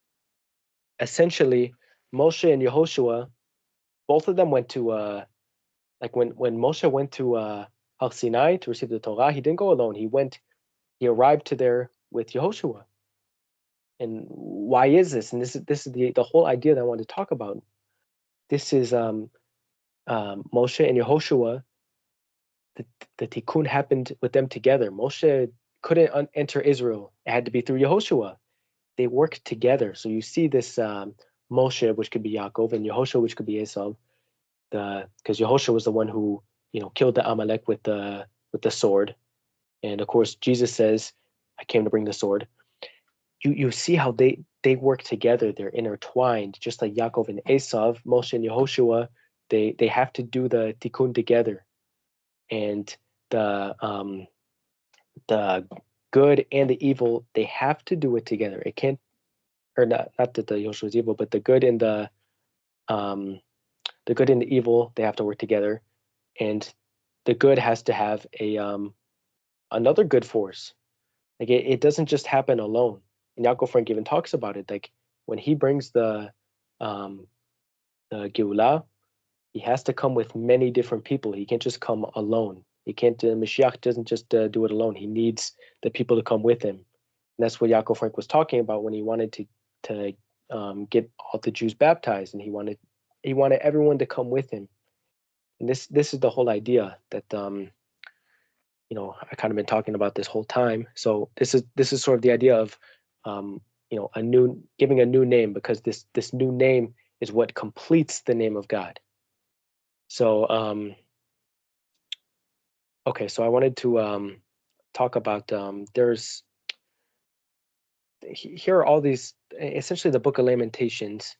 essentially, Moshe and Yehoshua, both of them went to like when Moshe went to Har Sinai to receive the Torah, he didn't go alone. He arrived to there with Yehoshua. And why is this? And this is the whole idea that I wanted to talk about. This is Moshe and Yehoshua. The tikkun happened with them together. Moshe couldn't enter Israel; it had to be through Yehoshua. They worked together. So you see this Moshe, which could be Yaakov, and Yehoshua, which could be Esau. Because Yehoshua was the one who killed the Amalek with the sword, and of course Jesus says, "I came to bring the sword." You see how they work together. They're intertwined, just like Yaakov and Esau, Moshe and Yehoshua. They have to do the tikkun together, and the good and the evil, they have to do it together. It can't, or not that the Yehoshua is evil, but the good and the good and the evil, they have to work together, and the good has to have a another good force. Like it doesn't just happen alone. And Yaakov Frank even talks about it. Like when he brings the Geulah, he has to come with many different people. He can't just come alone. He can't. Mashiach doesn't just do it alone. He needs the people to come with him. And that's what Yaakov Frank was talking about when he wanted to get all the Jews baptized, and he wanted everyone to come with him. And this is the whole idea that I kind of been talking about this whole time. So this is sort of the idea of giving a new name, because this new name is what completes the name of God. So okay, so I wanted to talk about here are all these, essentially the Book of Lamentations.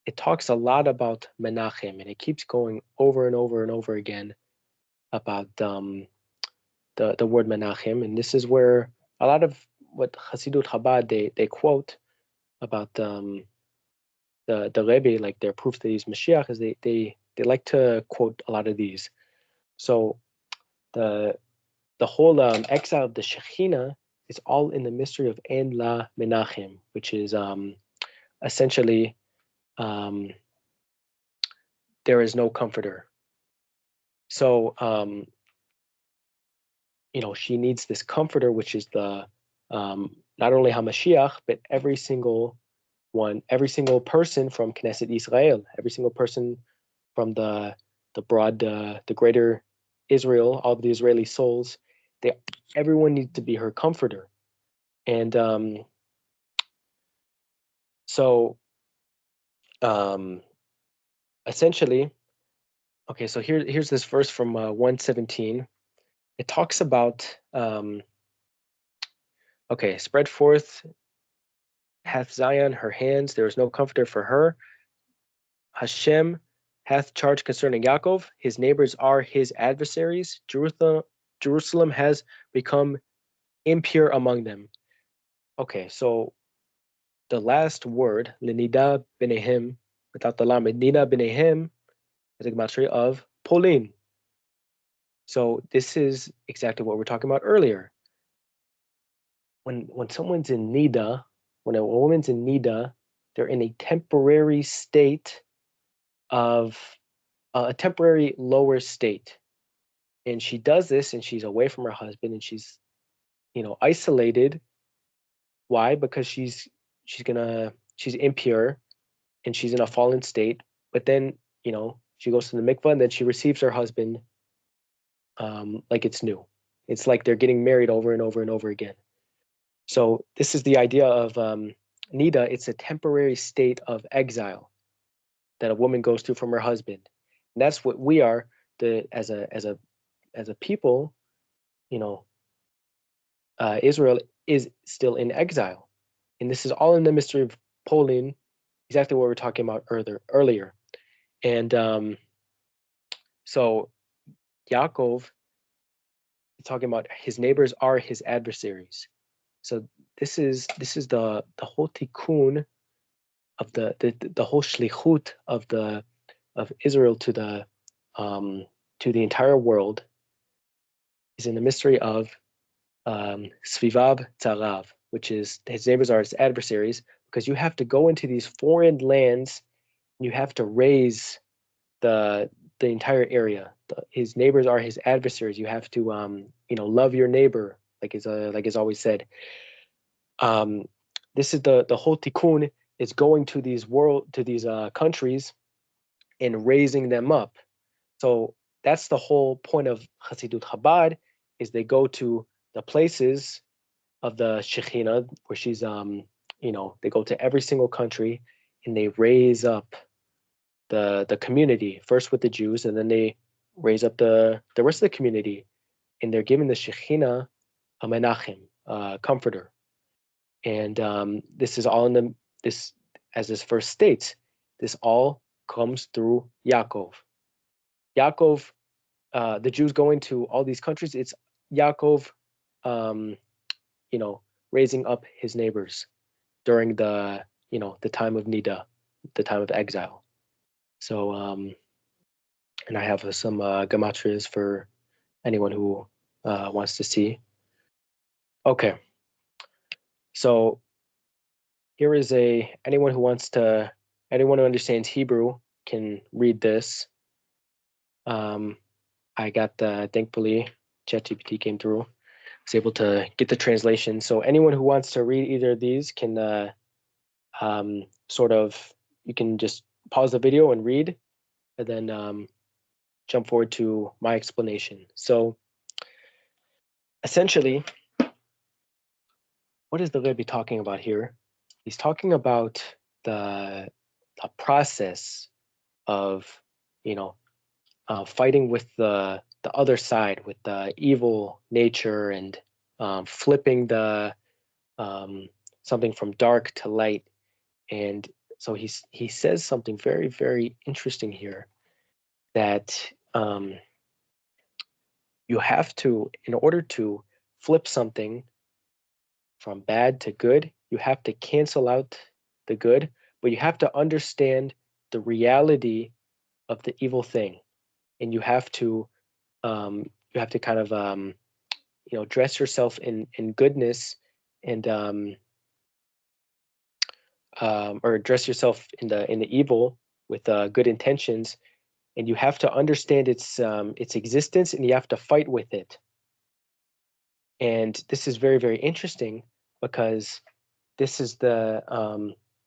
It talks a lot about Menachem, and it keeps going over and over and over again about the word Menachem, and this is where a lot of what Hasidut Chabad they quote about the Rebbe, like their proof that he's Mashiach, is they like to quote a lot of these. So the whole exile of the Shekhinah is all in the mystery of En La Menachem, which is essentially there is no comforter. So she needs this comforter, which is the not only HaMashiach, but every single person from Knesset Israel, every single person from the broad, the greater Israel, all of the Israeli souls, everyone needs to be her comforter. And so essentially, okay, so here's this verse from 117. It talks about spread forth hath Zion her hands, there is no comforter for her. Hashem hath charge concerning Yaakov, his neighbors are his adversaries. Jerusalem has become impure among them. Okay, so the last word, Lenida Benehem, without the lamed, Nida Benehem, is a gematria of Polin. So this is exactly what we're talking about earlier. When someone's in Nida, when a woman's in Nida, they're in a temporary state of a temporary lower state. And she does this, and she's away from her husband, and she's isolated. Why? Because she's impure, and she's in a fallen state. But then she goes to the mikvah, and then she receives her husband like it's new. It's like they're getting married over and over and over again. So this is the idea of Nida. It's a temporary state of exile that a woman goes through from her husband, and that's what we are as a people. Israel is still in exile. And this is all in the mystery of Poland, exactly what we were talking about earlier. And so Yaakov is talking about his neighbors are his adversaries. So this is the whole tikkun of the whole shlichut of Israel to the entire world is in the mystery of Svivav Tzarav, which is his neighbors are his adversaries, because you have to go into these foreign lands and you have to raise the entire area. His neighbors are his adversaries. You have to love your neighbor, like is always said. This is the whole tikkun is going to these countries and raising them up. So that's the whole point of Hasidut Chabad, is they go to the places of the Shekhinah where she's they go to every single country and they raise up the community, first with the Jews, and then they raise up the rest of the community, and they're giving the Shekhinah a menachem, comforter. And this is all in this, as this verse states, this all comes through Yaakov. Yaakov, the Jews going to all these countries, it's Yaakov, raising up his neighbors during the time of Nida, the time of exile. So, and I have some gematrias for anyone who wants to see. Okay. So here is anyone who understands Hebrew can read this. I got thankfully ChatGPT came through. I was able to get the translation. So anyone who wants to read either of these can you can just pause the video and read, and then jump forward to my explanation. So essentially, what is the Rebbe talking about here? He's talking about the process of fighting with the other side, with the evil nature, and flipping the something from dark to light. And so he says something very, very interesting here, that you have to, in order to flip something from bad to good, you have to cancel out the good, but you have to understand the reality of the evil thing, and you have to kind of dress yourself in goodness, and or dress yourself in the evil with good intentions, and you have to understand its existence, and you have to fight with it. And this is very, very interesting, because this is the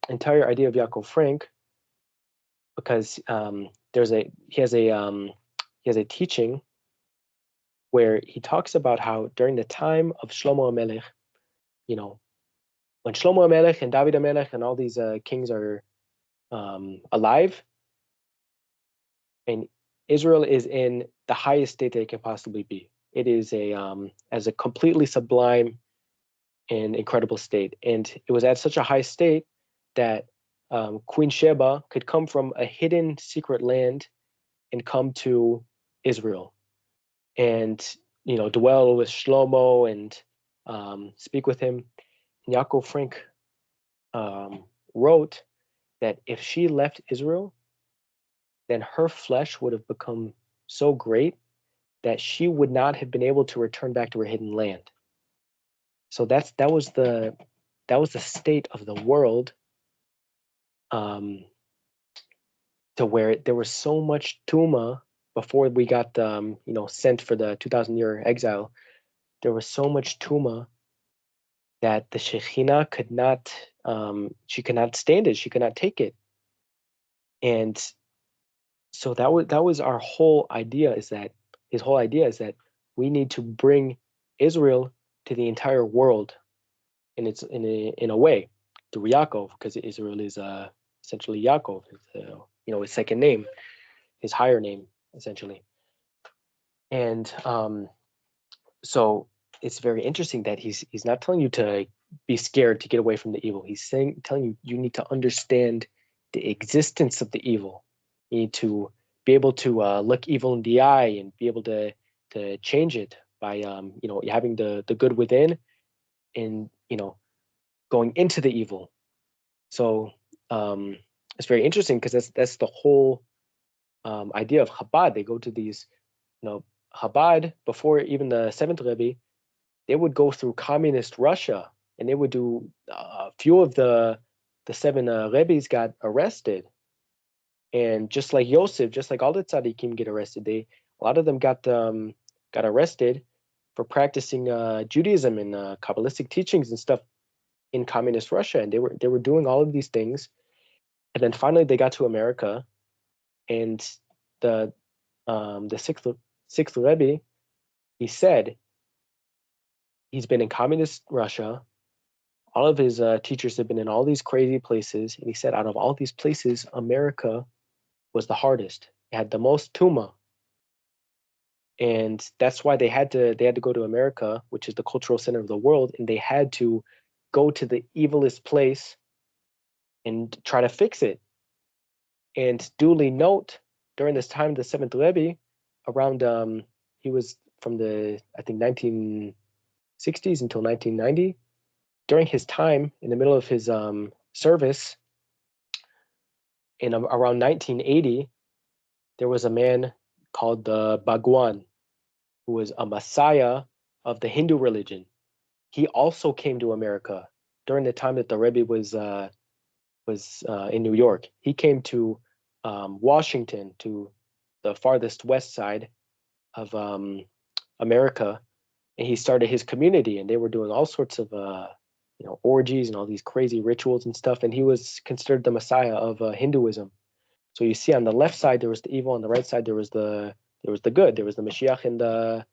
entire idea of Yaakov Frank, because he has a teaching where he talks about how during the time of Shlomo HaMelech, when Shlomo HaMelech and David HaMelech and all these kings are alive, and Israel is in the highest state that it can possibly be. It is as a completely sublime and incredible state, and it was at such a high state that Queen Sheba could come from a hidden secret land and come to Israel, and dwell with Shlomo and speak with him. And Yaakov Frank wrote that if she left Israel, then her flesh would have become so great that she would not have been able to return back to her hidden land. So that was the state of the world, to where there was so much tuma before we got sent for the 2,000-year exile. There was so much tuma that the Shekhinah could not stand it. She could not take it. And so that was our whole idea, is that his whole idea is that we need to bring Israel to the entire world, and it's in a way through Yaakov, because Israel is essentially Yaakov, his second name, his higher name, essentially. And so it's very interesting that he's not telling you to be scared to get away from the evil. He's telling you you need to understand the existence of the evil. You need to be able to look evil in the eye and be able to change it by having the good within and going into the evil. So it's very interesting because that's the whole idea of Chabad. They go to these, Chabad before even the seventh Rebbe, they would go through communist Russia, and they would do a few of the seven Rebbe's got arrested, and just like Yosef, just like all the tzaddikim get arrested, a lot of them got arrested for practicing Judaism and Kabbalistic teachings and stuff in communist Russia, and they were doing all of these things, and then finally they got to America, and the sixth Rebbe, he said he's been in communist Russia. All of his teachers have been in all these crazy places, and he said out of all these places, America was the hardest. It had the most tuma, and that's why they had to go to America, which is the cultural center of the world, and they had to go to the evilest place and try to fix it. And duly note, during this time, the seventh Rebbe, around he was from the I think 1960s until 1990. During his time, in the middle of his service, in around 1980, there was a man called the Bhagwan, who was a messiah of the Hindu religion. He also came to America during the time that the Rebbe was in New York. He came to Washington, to the farthest west side of America, and he started his community, and they were doing all sorts of orgies and all these crazy rituals and stuff, and he was considered the messiah of Hinduism. So you see on the left side there was the evil, on the right side there was the good. There was the Mashiach and the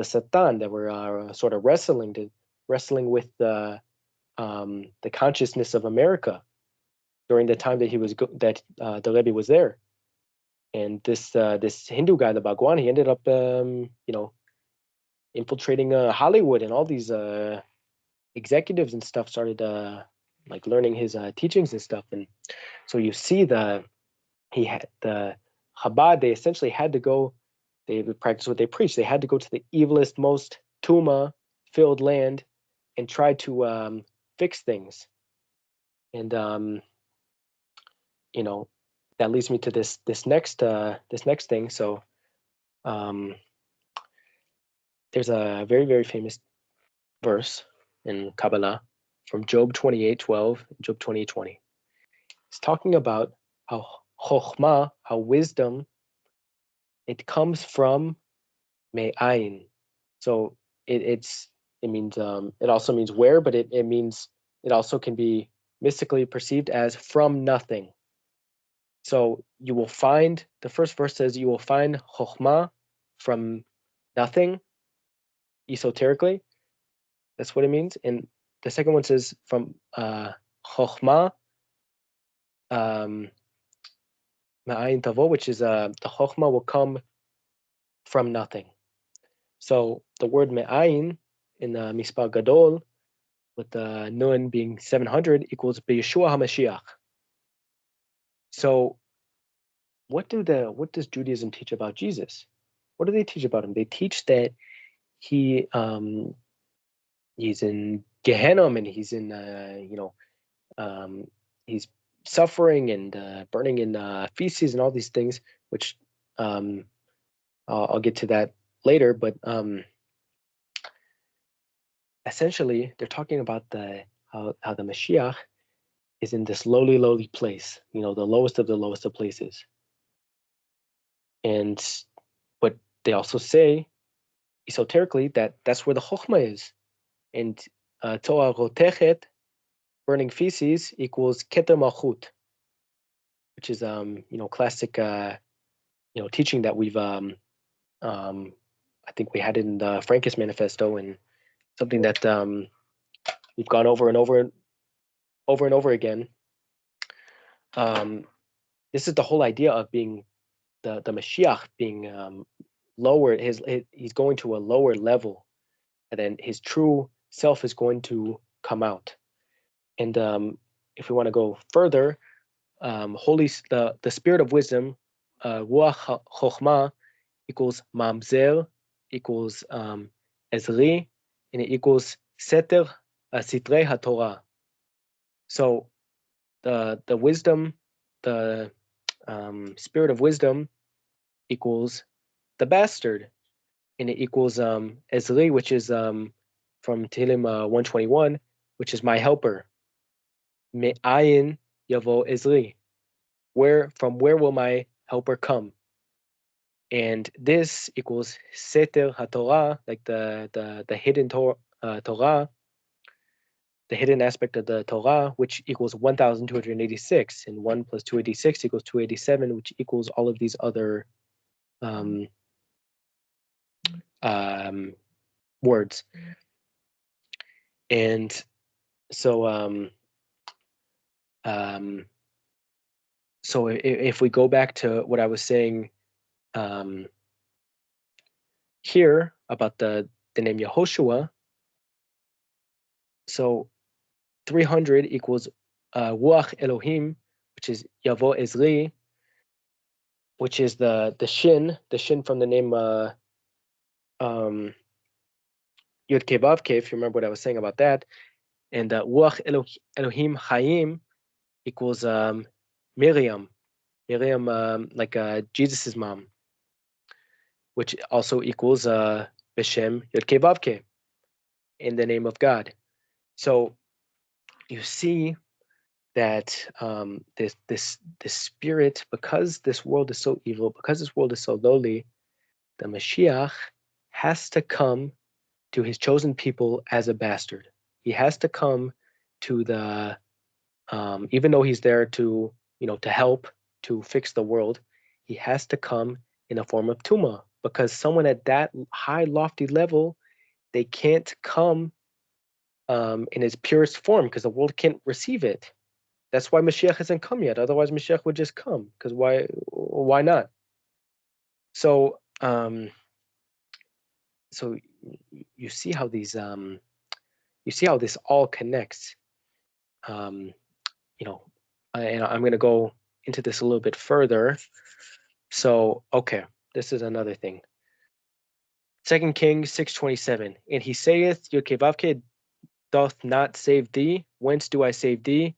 Satan that were sort of wrestling with the consciousness of America during the time that the Rebbe was there. And this Hindu guy, the Bhagwan, he ended up infiltrating Hollywood, and all these executives and stuff started learning his teachings and stuff. And so you see the Chabad, they essentially had to go, they would practice what they preach. They had to go to the evilest, most tuma filled land and try to fix things. And that leads me to this next thing. So there's a very, very famous verse in Kabbalah from Job 28:12 and Job 28:20. It's talking about how chokhmah, how wisdom, it comes from me'ayin. So it means it also means where, but it means, it also can be mystically perceived as from nothing. So you will find, the first verse says you will find chokhmah from nothing, esoterically. That's what it means. And the second one says from chokhmah ma'ayin tavo, which is the chokhmah will come from nothing. So the word me'ayin in the Mispah Gadol, with the nun being 700, equals Yeshua HaMashiach. So what does Judaism teach about Jesus? What do they teach about him? They teach that he's in Gehenna, and he's in he's suffering and burning in feces and all these things, which I'll get to that later. But essentially, they're talking about how the Mashiach is in this lowly place, the lowest of the lowest of places. But they also say esoterically that that's where the chokhmah is. And Toa Rotechet, burning feces, equals Keter Malchut, which is classic teaching that we've I think we had in the Frankist manifesto, and something that we've gone over and over again. This is the whole idea of being the Mashiach being lower. He's going to a lower level. and then his true self is going to come out. And if we want to go further, the spirit of wisdom, ruach chokhmah, equals mamzer, equals ezri, and it equals seter sitrei haTorah. So the wisdom, the spirit of wisdom equals the bastard, and it equals ezri, which is from Tehillim 121, which is my helper. Me'ayin yavo ezri. From where will my helper come? And this equals seter haTorah, like the hidden Torah, the hidden aspect of the Torah, which equals 1,286, and 1 plus 286 equals 287, which equals all of these other words. And so so if we go back to what I was saying here about the name Yehoshua, so 300 equals Ruach Elohim, which is Yavo Ezri, which is the shin from the name Yud Kei Vav Kei, if you remember what I was saying about that. And Ruach Elohim Chaim equals Miriam, like Jesus's mom, which also equals Beshem Yud Kei Vav Kei, in the name of God. So you see that this spirit, because this world is so evil, because this world is so lowly, the Mashiach has to come to his chosen people as a bastard. He has to come to the even though he's there to to help to fix the world, he has to come in a form of Tuma, because someone at that high lofty level, they can't come in its purest form, because the world can't receive it. That's why Mashiach hasn't come yet. Otherwise, Mashiach would just come. Because why not? So so you see how these you see how this all connects. And I'm going to go into this a little bit further. So okay, this is another thing. 2 Kings 6:27. And he saith, Yud Kei Vav Kei doth not save thee. Whence do I save thee?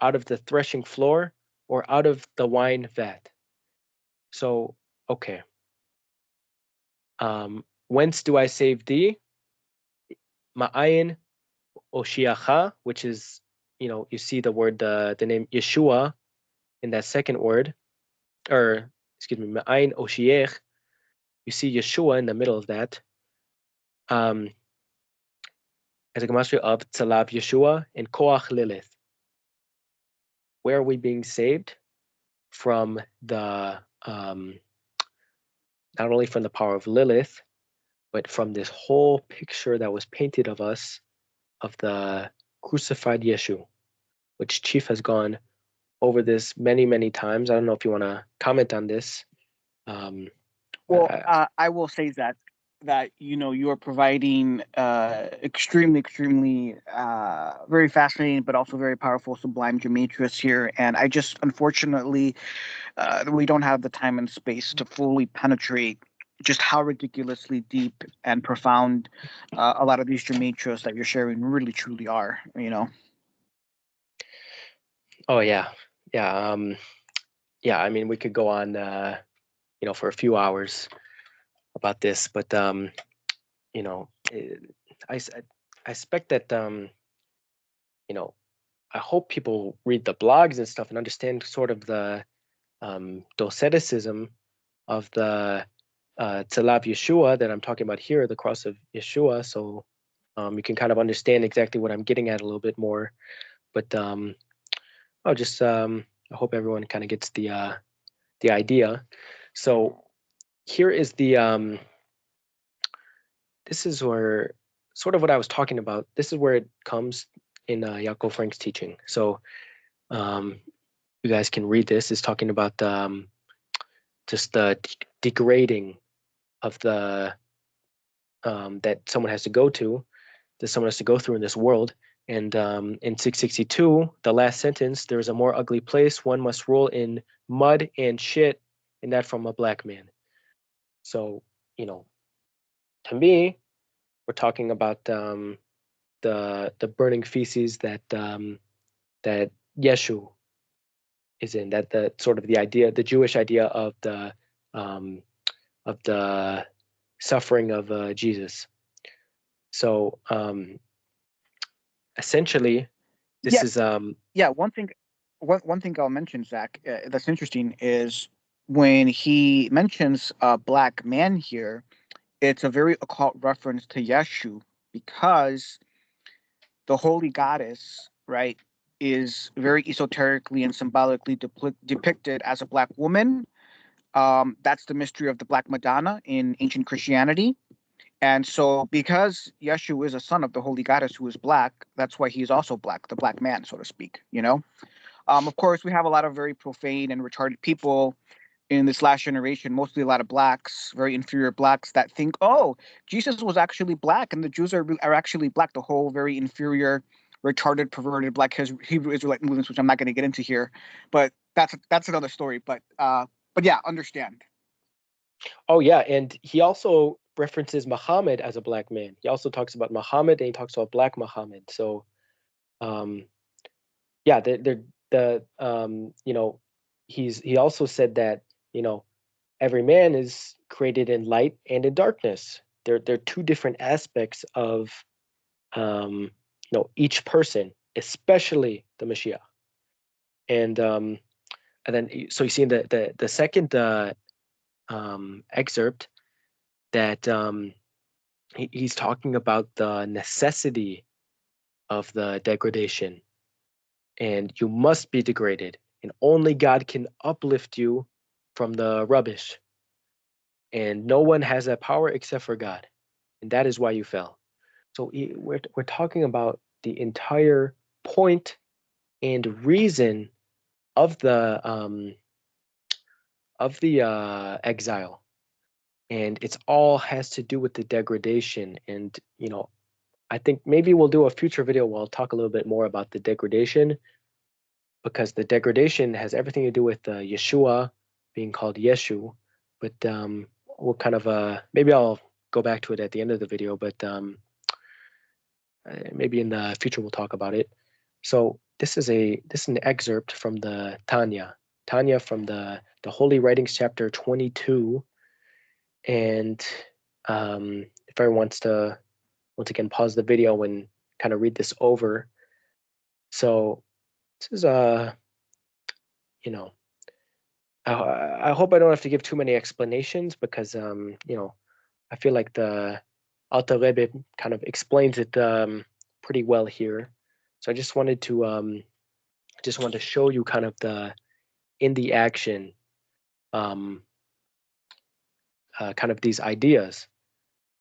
Out of the threshing floor, or out of the wine vat? So okay. Whence do I save thee? Ma'ayin Oshiacha, which is, you see the word, the name Yeshua in that second word, or excuse me, Ma'ayin Oshiech. You see Yeshua in the middle of that. As a gematria of Tzalav Yeshua and Koach Lilith. Where are we being saved? From the not only from the power of Lilith, but from this whole picture that was painted of us, of the crucified Yeshu, which Chief has gone over this many, many times. I don't know if you want to comment on this. Well, I will say that you are providing extremely very fascinating, but also very powerful, sublime gematria here. And I just, unfortunately, we don't have the time and space to fully penetrate just how ridiculously deep and profound a lot of these gematrias that you're sharing really truly are. Oh yeah. I mean, we could go on for a few hours about this, but I expect that I hope people read the blogs and stuff and understand sort of the doceticism of the Tzalav Yeshua that I'm talking about here, the cross of Yeshua. So you can kind of understand exactly what I'm getting at a little bit more. But I hope everyone kind of gets the idea. So here is the this is where sort of what I was talking about. This is where it comes in Yaakov Frank's teaching. So you guys can read this. It's talking about just the degrading of the that someone has to go to, that someone has to go through in this world. And in 662, the last sentence, there is a more ugly place. One must roll in mud and shit, and that from a black man. So, to me, we're talking about the burning feces that that Yeshu is in. That the sort of the idea, the Jewish idea of the suffering of Jesus. So essentially, this Yeah, is one thing I'll mention, Zach, that's interesting is when he mentions a black man here, it's a very occult reference to Yeshu because the holy goddess, right, is very esoterically and symbolically depicted as a black woman. That's the mystery of the Black Madonna in ancient Christianity. And so, because Yeshu is a son of the holy goddess who is black, that's why he's also black, the black man, so to speak, Of course, we have a lot of very profane and retarded people in this last generation, mostly a lot of blacks, very inferior blacks that think, oh, Jesus was actually black and the Jews are actually black. The whole very inferior, retarded, perverted black Hebrew Israelite movements, which I'm not going to get into here, but that's another story. But yeah, understand. Oh yeah, and he also references Muhammad as a black man. He also talks about Muhammad and he talks about Black Muhammad. So, yeah, he also said that every man is created in light and in darkness. They're two different aspects of each person, especially the Mashiach. And then so you see in the second excerpt that he's talking about the necessity of the degradation, and you must be degraded, and only God can uplift you from the rubbish, and no one has that power except for God, and that is why you fell. So we're talking about the entire point and reason of the exile, and it's all has to do with the degradation. And I think maybe we'll do a future video where I'll talk a little bit more about the degradation, because the degradation has everything to do with Yeshua being called Yeshu. But we'll kind of maybe I'll go back to it at the end of the video, but maybe in the future we'll talk about it. So this is an excerpt from the Tanya from the Holy Writings, chapter 22. And if everyone wants to once again pause the video and kind of read this over. So this is I hope I don't have to give too many explanations, because I feel like the Alter Rebbe kind of explains it pretty well here. So I just wanted to show you kind of in the action kind of these ideas.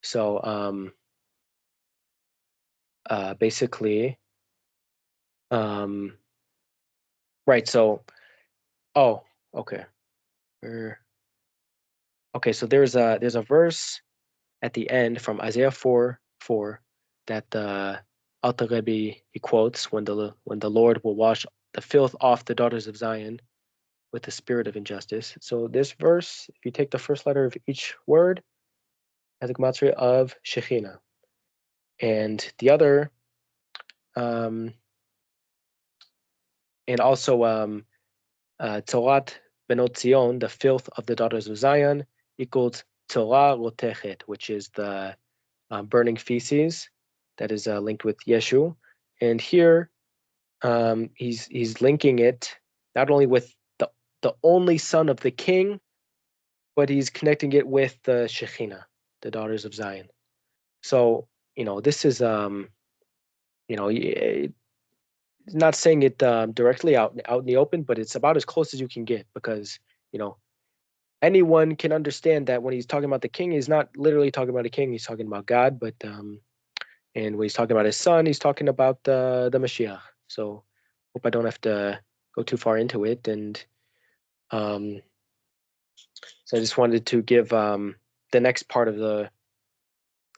So basically, right. So, okay. Okay, so there's a verse at the end from Isaiah 4:4 that the Alter Rebbe he quotes when the Lord will wash the filth off the daughters of Zion with the spirit of injustice. So this verse, if you take the first letter of each word, has a gematria of Shekhinah, and the other, and also Torat Benot Zion, the filth of the daughters of Zion, equals Torah Rotechet, which is the burning feces that is linked with Yeshu. And here he's linking it not only with the only son of the king, but he's connecting it with the Shekhinah, the daughters of Zion. So this is not saying it directly out in the open, but it's about as close as you can get, because anyone can understand that when he's talking about the king, he's not literally talking about a king, he's talking about God. But and when he's talking about his son, he's talking about the Mashiach. So hope I don't have to go too far into it. And so I just wanted to give the next part of the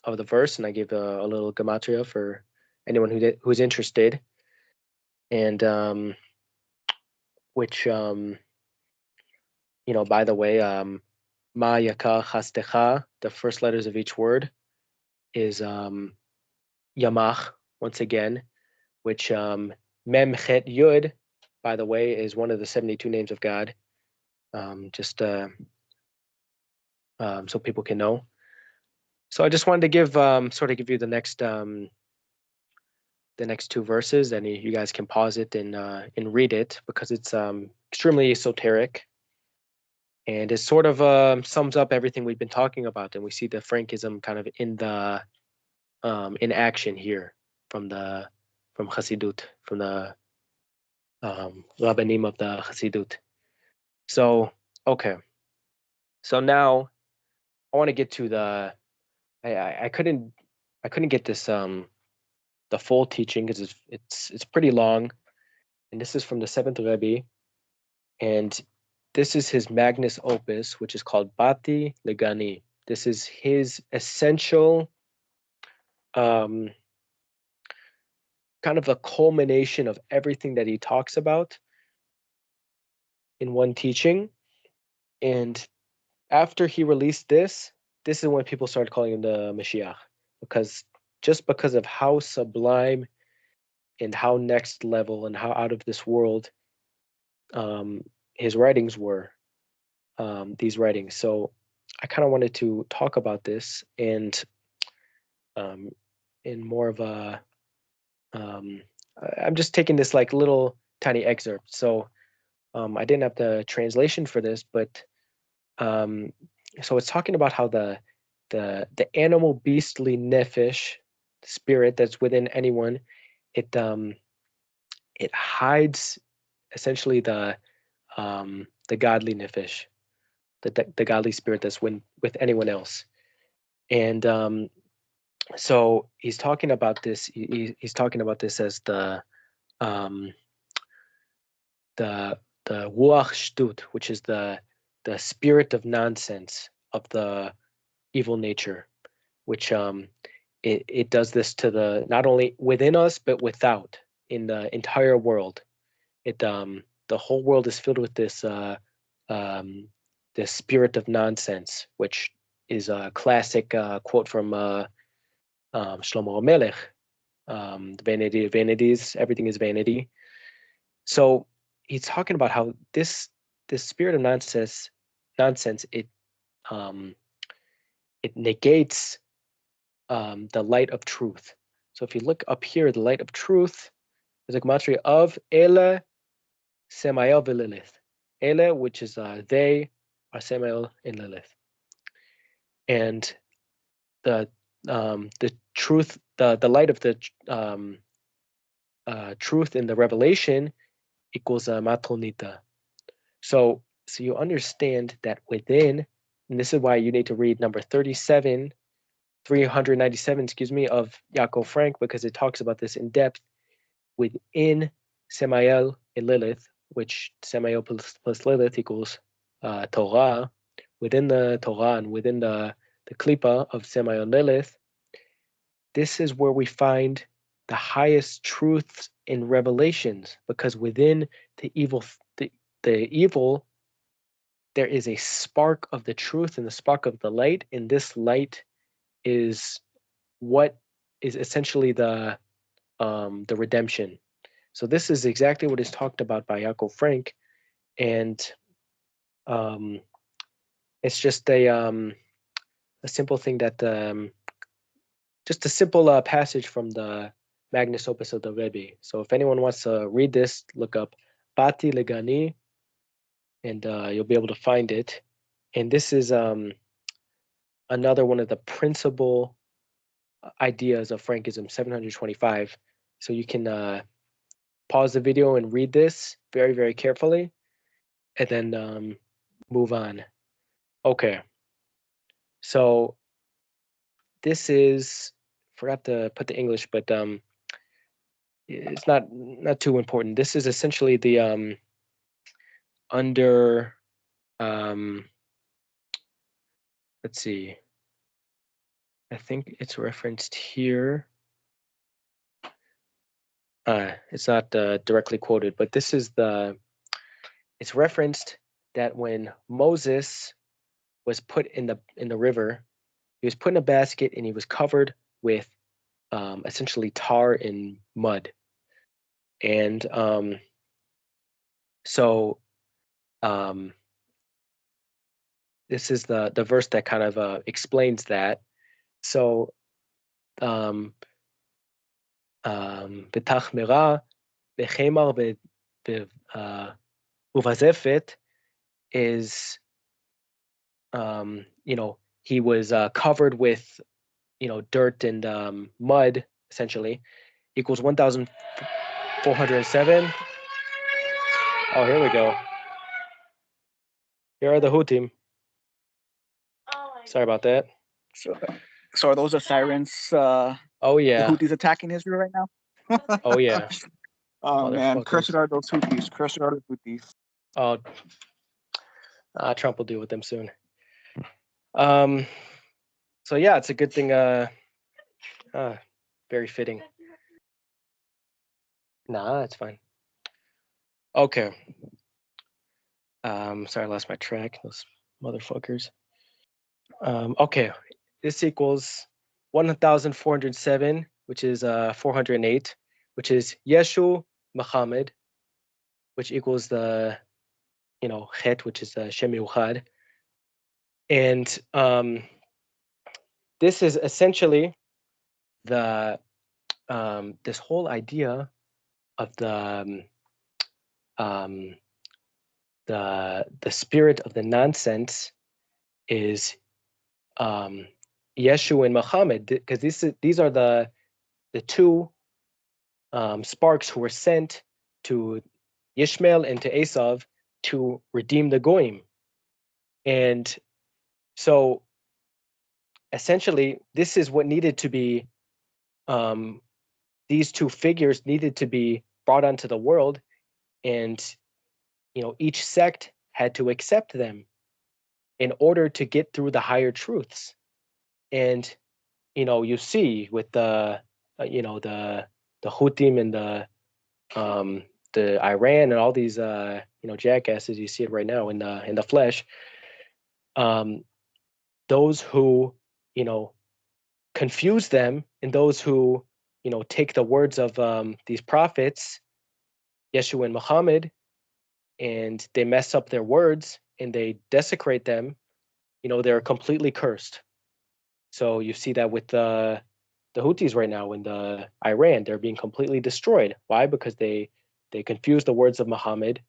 the verse, and I gave a little gematria for anyone who's interested. And which by the way, ma yaka chastecha, the first letters of each word is yamach, once again, which mem chet yud, by the way, is one of the 72 names of God. Just so people can know. So I just wanted to give give you the next two verses, and you guys can pause it and read it, because it's extremely esoteric, and it sort of sums up everything we've been talking about, and we see the Frankism kind of in action here from Chasidut, from the Rabbanim of the Chasidut. So okay, so now I want to get to the I couldn't get this the full teaching, because it's pretty long, and this is from the 7th Rebbe, and this is his magnus opus, which is called Bati Legani. This is his essential kind of a culmination of everything that he talks about in one teaching. And after he released this is when people started calling him the Mashiach, because of how sublime and how next level and how out of this world his writings were, these writings. So I kind of wanted to talk about this, and in more of a I'm just taking this like little tiny excerpt. So I didn't have the translation for this, but so it's talking about how the animal beastly nefesh spirit that's within anyone, it hides essentially the godly nefesh, the godly spirit that's with anyone else. And so he's talking about this. He's talking about this as the ruach shtut, which is the spirit of nonsense of the evil nature, which it does this to the not only within us but without, in the entire world. It the whole world is filled with this spirit of nonsense, which is a classic quote from Shlomo Melech, vanity of vanities, everything is vanity. So he's talking about how this spirit of nonsense it negates the light of truth. So if you look up here, the light of truth is a gematria of Ele, Semael, Lilith. Ele, which is they, are Semael and Lilith. And the truth, the light of the truth in the revelation equals matronita. So you understand that within, and this is why you need to read number 397, of Yaakov Frank, because it talks about this in depth. Within Semael and Lilith, which Semael plus Lilith equals Torah, within the Torah and within the klipa of Semael and Lilith, this is where we find the highest truths in revelations, because within the evil, there is a spark of the truth and the spark of the light, and this light is what is essentially the redemption. So this is exactly what is talked about by Yaakov Frank, and it's just a simple thing that just a simple passage from the Magnus Opus of the Rebbe. So if anyone wants to read this, look up Bati Legani, and you'll be able to find it. And this is another one of the principal ideas of Frankism, 725. So you can pause the video and read this very, very carefully, and then move on. Okay. So this is, forgot to put the English, but it's not too important. This is essentially the under let's see. I think it's referenced here. It's not directly quoted, but this is it's referenced that when Moses was put in the river, he was put in a basket and he was covered with essentially tar and mud. And so this is the verse that kind of explains that. So betachmera bechemar uvazefet is he was covered with dirt and mud, essentially, equals 1,407. Oh, here we go. Here are the Houthim. Sorry about that. So are those the sirens? Oh The yeah. Houthis attacking Israel right now? Oh yeah. Oh man, cursed Motherfuckers. are those Houthis. Cursed are the Houthis. Oh, Trump will deal with them soon. So yeah, it's a good thing. Very fitting. Nah, it's fine. Okay. Sorry, I lost my track. Those motherfuckers. Okay, this equals 1,407, which is 408, which is Yeshua Muhammad, which equals the Chet, which is Shem Yuchad. And this is essentially the this whole idea of the spirit of the nonsense is Yeshua and Muhammad, because these are the two sparks who were sent to Ishmael and to Esav to redeem the Goyim. And so essentially, this is what needed to be, these two figures needed to be brought onto the world, and each sect had to accept them in order to get through the higher truths. And you see with the the Houthim and the Iran and all these jackasses, you see it right now in the flesh. Those who confuse them, and those who take the words of these prophets, Yeshua and Muhammad, and they mess up their words and they desecrate them, they're completely cursed. So you see that with the Houthis right now in the Iran, they're being completely destroyed. Why? Because they confuse the words of Muhammad,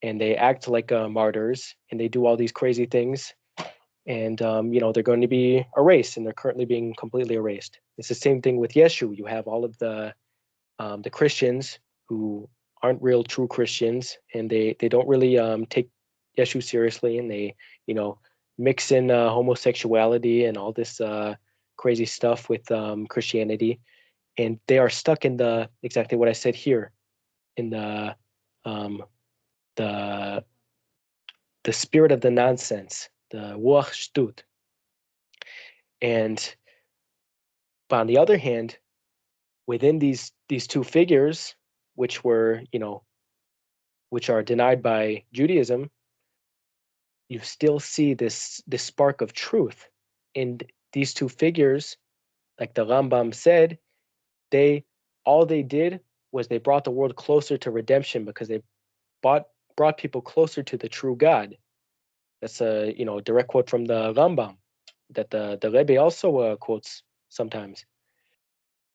and they act like martyrs, and they do all these crazy things, and they're going to be erased, and they're currently being completely erased. It's the same thing with Yeshu. You have all of the Christians who aren't real true Christians, and they don't really take Yeshu seriously, and they mix in homosexuality and all this crazy stuff with Christianity, and they are stuck in exactly what I said here, in the spirit of the nonsense, the Ruach. And but on the other hand, within these two figures, which were which are denied by Judaism, you still see this spark of truth. And these two figures, like the Rambam said, all they did was they brought the world closer to redemption, because they brought people closer to the true God. That's a direct quote from the Rambam that the Rebbe also quotes sometimes.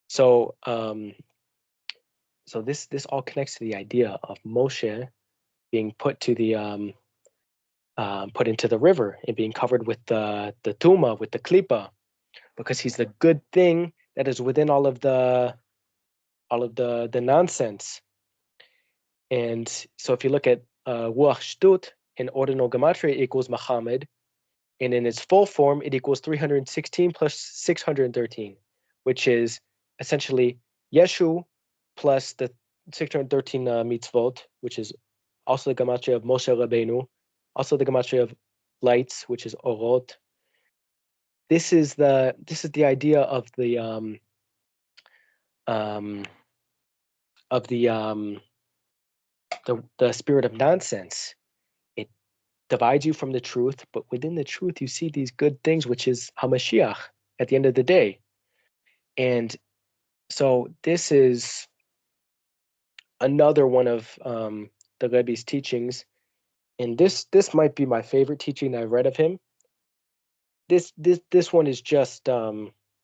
So so this all connects to the idea of Moshe being put to the put into the river and being covered with the tuma, with the klipa, because he's the good thing that is within all of the nonsense. And so if you look at Ruach Shtut in ordinal gematria, equals Muhammad, and in its full form it equals 316 plus 613, which is essentially Yeshu plus the 613 mitzvot, which is also the gematria of Moshe Rabbeinu, also the gematria of lights, which is Orot, this is the idea of the spirit of nonsense. It divides you from the truth, but within the truth, you see these good things, which is Hamashiach at the end of the day. And so this is another one of the Rebbe's teachings. And this might be my favorite teaching I've read of him. This one is just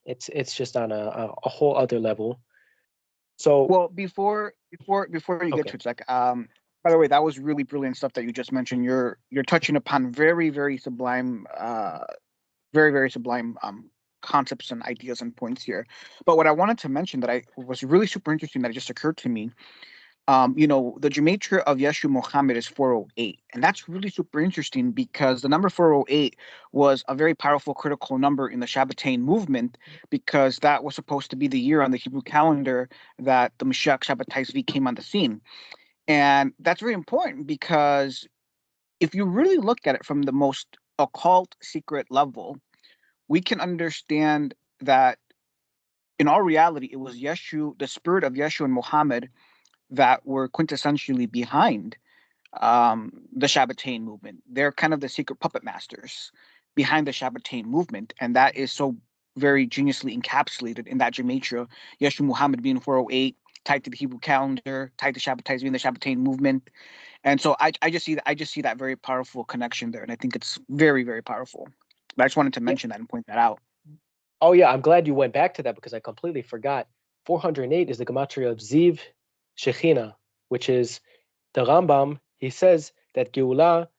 it's just on a whole other level. So Well, before you get okay. to it, Zach, by the way, that was really brilliant stuff that you just mentioned. You're touching upon very, very sublime, very, very sublime concepts and ideas and points here. But what I wanted to mention that I was really super interesting that it just occurred to me, the gematria of Yeshua Muhammad is 408. And that's really super interesting because the number 408 was a very powerful critical number in the Shabbatain movement, because that was supposed to be the year on the Hebrew calendar that the Mashiach Shabbatai Zvi came on the scene. And that's very important because if you really look at it from the most occult secret level, we can understand that in all reality, it was Yeshua, the spirit of Yeshua and Muhammad, that were quintessentially behind the Shabbatain movement. They're kind of the secret puppet masters behind the Shabbatain movement, and that is so very geniusly encapsulated in that gematria. Yeshua Muhammad being 408, tied to the Hebrew calendar, tied to Shabbatai being the Shabbatain movement, and so I just see that very powerful connection there, and I think it's very, very powerful. But I just wanted to Yeah. mention that and point that out. Oh yeah, I'm glad you went back to that because I completely forgot. 408 is the gematria of Ziv Shechina, which is the Rambam. He says that Geulah,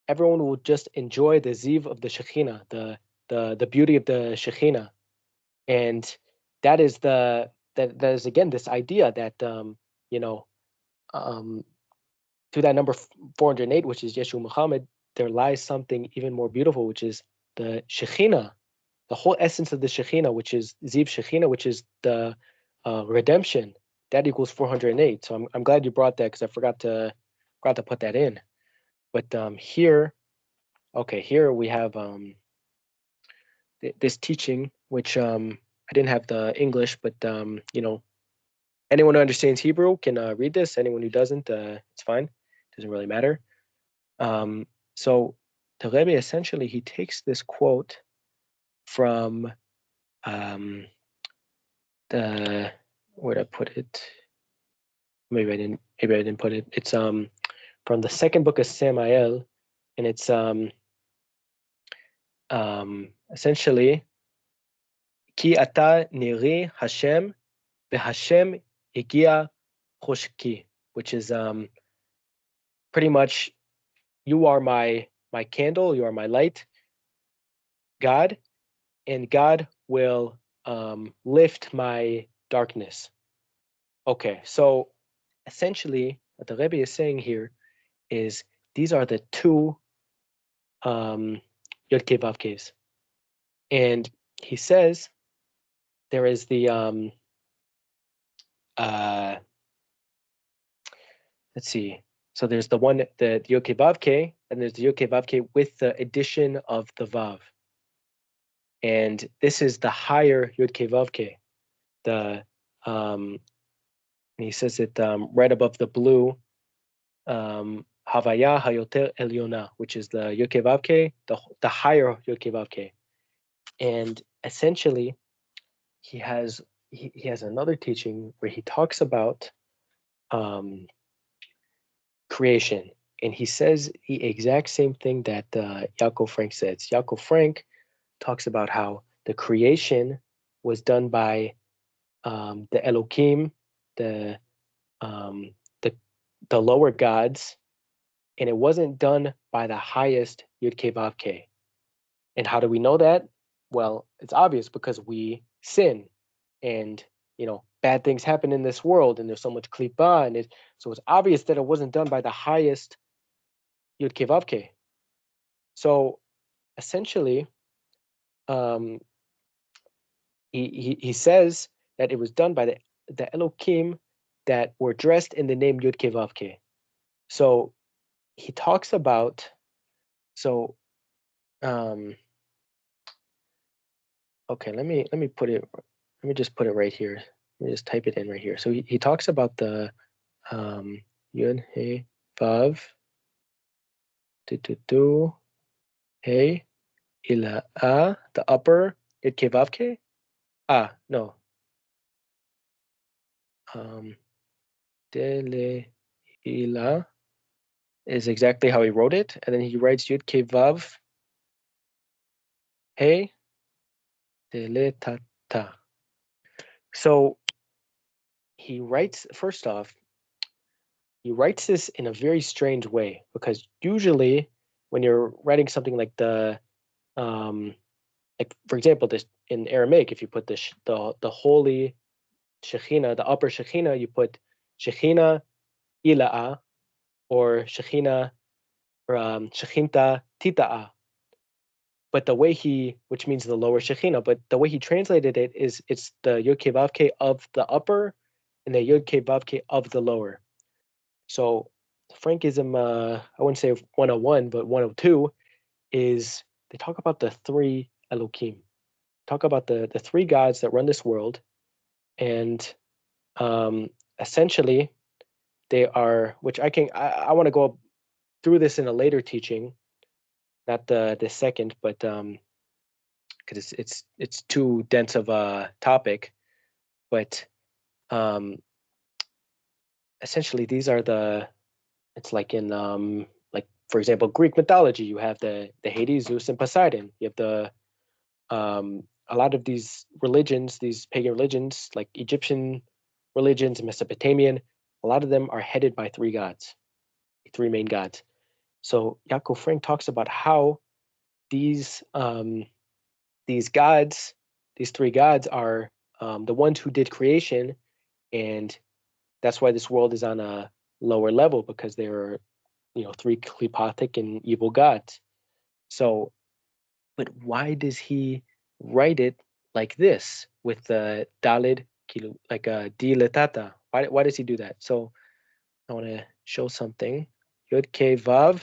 everyone will just enjoy the Ziv of the Shechina, the beauty of the Shechina, and that is that is again this idea that to that number 408, which is Yeshua Muhammad, there lies something even more beautiful, which is the Shekhinah, the whole essence of the Shekhinah, which is Ziv Shekhinah, which is the redemption. That equals 408. So I'm glad you brought that because I forgot to put that in. But here we have this teaching, which I didn't have the English, but anyone who understands Hebrew can read this. Anyone who doesn't, it's fine. Doesn't really matter. So the Rebbe essentially he takes this quote from the where'd I put it? Maybe I didn't put it. It's from the second book of Samael, and it's essentially Ki ata niri Hashem v'Hashem higia choshki, which is pretty much you are my candle, you are my light, God, and God will lift my darkness. Okay, so essentially what the Rebbe is saying here is these are the two Yod Kei Vav Keis. And he says there is the let's see. So there's the one the Yod Kei Vav Kei, and there's the Yod Kei Vav Kei with the addition of the Vav. And this is the higher Yod Kei Vav Kei. The and he says it right above the blue Havaya Hayoter Elyona, which is the Yod Kei Vav Kei, the higher Yod Kei Vav Kei. And essentially he has another teaching where he talks about creation, and he says the exact same thing that Yaakov Frank says. Yaakov Frank talks about how the creation was done by the Elohim, the lower gods, and it wasn't done by the highest Yud Kei Vav Kei. And how do we know that? Well, it's obvious because we sin, and bad things happen in this world, and there's so much klipa, and so it's obvious that it wasn't done by the highest Yud Kei Vav Kei. So essentially, he says that it was done by the Elohim that were dressed in the name Yud Kei Vav Kei. So he talks about Okay, let me put it. Let me just put it right here. Let me just type it in right here. So he talks about the Yud He Vav Tu Hey Ila A, the upper Yud Ke Vav Ke. No. Dele Ila is exactly how he wrote it, and then he writes Yud Ke Vav Hey Dele Ta Ta. So he writes, first off, he writes this in a very strange way, because usually when you're writing something like like for example, this in Aramaic, if you put the holy Shekhinah, the upper Shekhinah, you put Shekhinah Ila'a, or Shekhinah, or Shekhinta Tita'a. But the way which means the lower Shekhinah, but the way he translated it is it's the Yod Ke Vav Ke of the upper and the Yod Ke Vav Ke of the lower. So Frankism, I wouldn't say 101, but 102 is they talk about the three Elohim, talk about the three gods that run this world, and essentially they are, which I want to go through this in a later teaching, not the second, but because it's too dense of a topic, but essentially these are it's like in like for example Greek mythology, you have the Hades, Zeus, and Poseidon. You have the a lot of these religions, these pagan religions, like Egyptian religions, Mesopotamian, a lot of them are headed by three gods, three main gods. So Yaakov Frank talks about how these gods, these three gods, are the ones who did creation, and that's why this world is on a lower level, because there are, three klipothic and evil gods. So, but why does he write it like this with the dalid like a di letata? Why does he do that? So I want to show something. Yod ke vav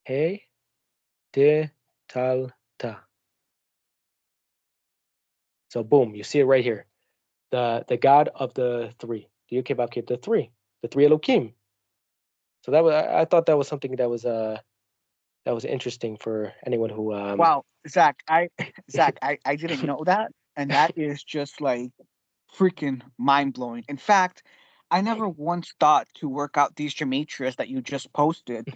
he de tal ta. So boom, you see it right here. The God of the three, the Yud Ke Vav Ke, the three Elohim. So I thought that was something that was interesting for anyone who Wow, Zach, I didn't know that, and that is just like freaking mind blowing. In fact, I never once thought to work out these gematриas that you just posted.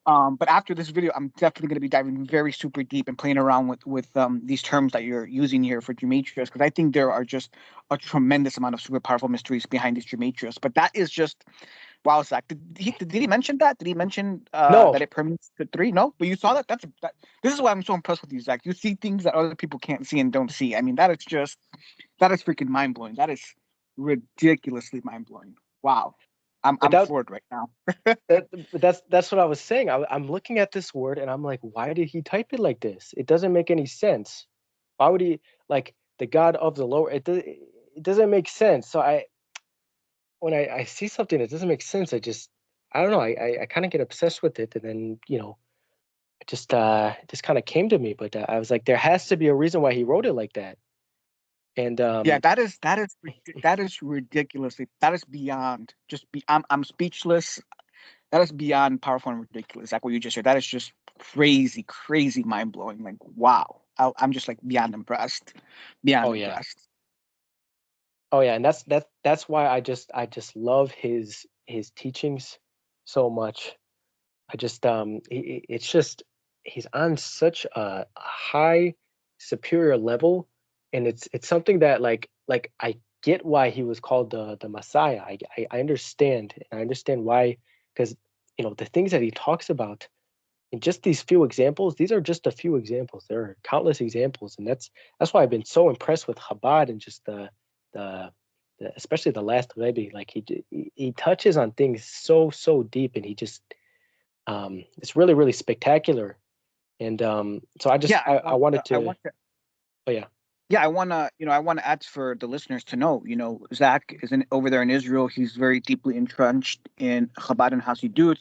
But after this video, I'm definitely going to be diving very super deep and playing around with these terms that you're using here for gematrias, because I think there are just a tremendous amount of super powerful mysteries behind these gematrias. But that is just wow, Zach. Did he mention that? Did he mention no. that it permeates the three? No, but you saw that. This is why I'm so impressed with you, Zach. You see things that other people can't see and don't see. I mean, that is freaking mind blowing. That is ridiculously mind blowing. Wow, I'm floored right now. But that's what I was saying. I'm looking at this word and I'm like, why did he type it like this? It doesn't make any sense. Why would he, like, the God of the lower? It doesn't make sense. So when I see something that doesn't make sense, I don't know. I kind of get obsessed with it, and then it just kind of came to me. But I was like, there has to be a reason why he wrote it like that. And yeah, that is ridiculously. That is beyond. I'm speechless. That is beyond powerful and ridiculous. Like what you just said. That is just crazy, crazy, mind blowing. Like wow, I'm just like beyond impressed. Beyond oh yeah, impressed. oh yeah, and that's why I just love his teachings so much. I just it's just he's on such a high superior level, and it's something that like I get why he was called the Messiah. I understand, and I understand why, because the things that he talks about in just these few examples, these are just a few examples. There are countless examples, and that's why I've been so impressed with Chabad, and just the especially the last Rebbe. Like he touches on things so deep, and he just it's really really spectacular. And so I wanted to. Oh yeah. Yeah, I want to add for the listeners to know, Zach is over there in Israel. He's very deeply entrenched in Chabad and Hasidut,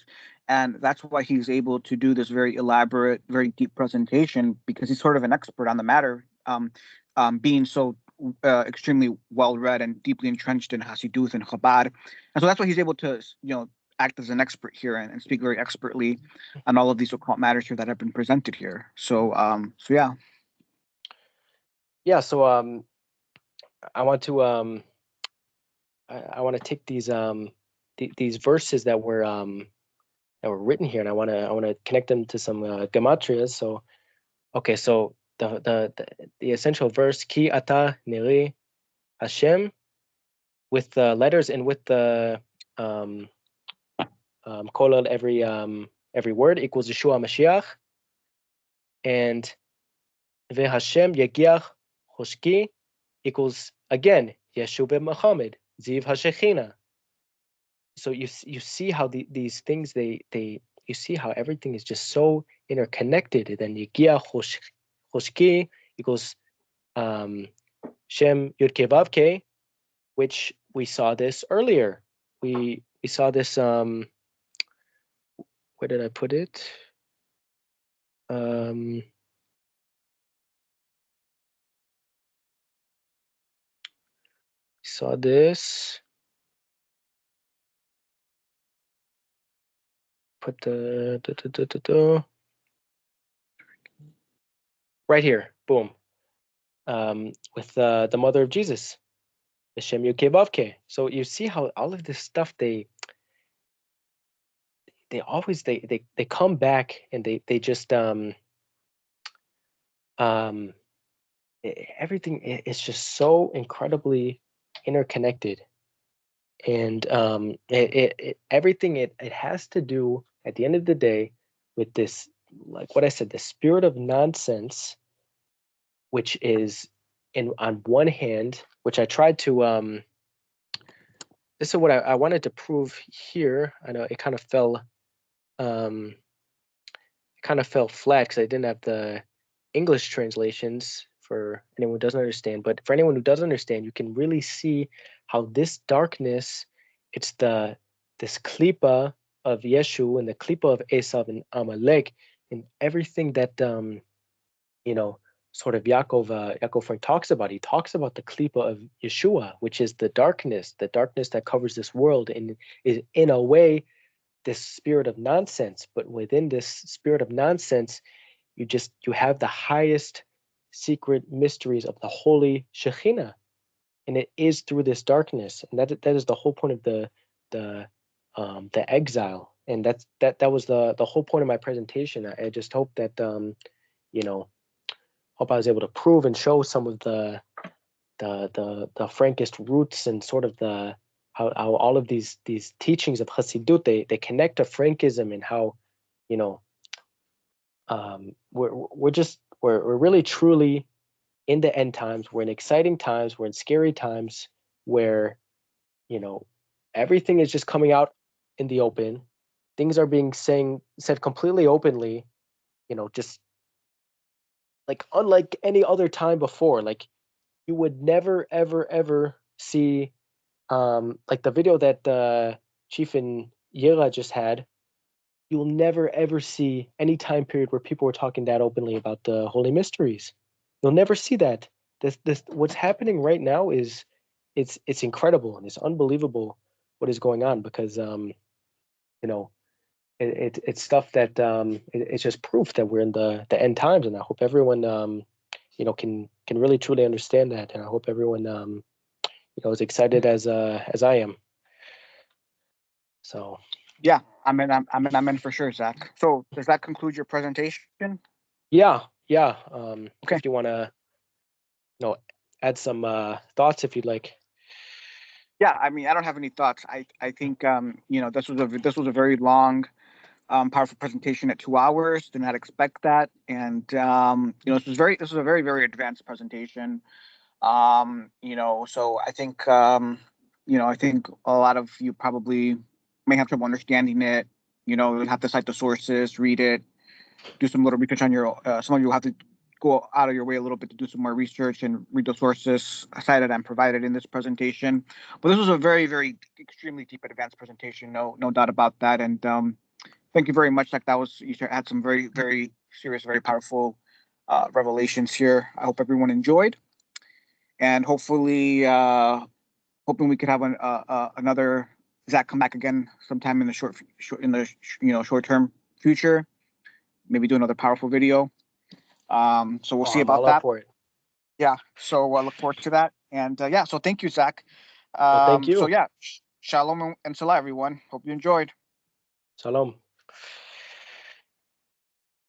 And that's why he's able to do this very elaborate, very deep presentation, because he's sort of an expert on the matter, being so extremely well-read and deeply entrenched in Hasiduth and Chabad. And so that's why he's able to, act as an expert here and speak very expertly on all of these occult matters here that have been presented here. So, yeah. Yeah. So I want to I want to take these verses that were written here, and I want to connect them to some gematrias. So okay, so the essential verse ki ata neri Hashem, with the letters and with the kolal, every word equals Yeshua Mashiach, and ve Hashem yagiach hoshki equals again Yeshua and Muhammad ziv hashechina. So you see how these things they you see how everything is just so interconnected. And then yagiach hoshki equals Shem Yud Ke Vav Ke, which we saw this earlier. We saw this. Where did I put it? Saw this. Put the right here. Boom. With the mother of Jesus, Hashem Yud Ke Vav Ke. So you see how all of this stuff they always they come back, and they just everything is just so incredibly interconnected, and everything it has to do at the end of the day with this, like what I said, the spirit of nonsense, which is on one hand, which I tried to this is what I wanted to prove here. I know it kind of fell flat because I didn't have the English translations for anyone who doesn't understand. But for anyone who does understand, you can really see how this darkness, it's this klipa of Yeshu and the klipa of Esav and Amalek, and everything that sort of Yaakov Frank talks about. He talks about the klipa of Yeshua, which is the darkness that covers this world, and is in a way this spirit of nonsense. But within this spirit of nonsense, you have the highest secret mysteries of the holy Shekhinah, and it is through this darkness, and that is the whole point of the exile, and that was the whole point of my presentation. I just hope that hope I was able to prove and show some of the Frankist roots, and sort of how all of these teachings of Chasidut they connect to Frankism, and how we're really truly in the end times. We're in exciting times. We're in scary times where everything is just coming out in the open. Things are being said completely openly. Just like unlike any other time before. Like you would never ever see like the video that Chief and Yera just had. You'll never ever see any time period where people were talking that openly about the holy mysteries. You'll never see that. This what's happening right now is it's incredible, and it's unbelievable what is going on, because it's stuff that it's just proof that we're in the end times, and I hope everyone can really truly understand that, and I hope everyone as excited as I am. So yeah, I'm in for sure, Zach. So does that conclude your presentation? Yeah. Okay. If you want to add some thoughts, if you'd like. Yeah, I mean, I don't have any thoughts. I think this was a very long, powerful presentation at 2 hours. Did not expect that, and this was a very, very advanced presentation. So I think I think a lot of you probably may have trouble understanding it. You'll have to cite the sources, read it, do some little research on your. Some of you will have to go out of your way a little bit to do some more research and read the sources cited and provided in this presentation. But this was a very, very extremely deep, advanced presentation. No doubt about that. And Thank you very much. Like that was, you had some very, very serious, very powerful revelations here. I hope everyone enjoyed, and hopefully, hoping we could have another Zach come back again sometime in the short term future. Maybe do another powerful video. So we'll see I'm about all that. up for it. Yeah. So I look forward to that. And yeah. So thank you, Zach. Well, thank you. So yeah, shalom and salah, everyone. Hope you enjoyed. Shalom.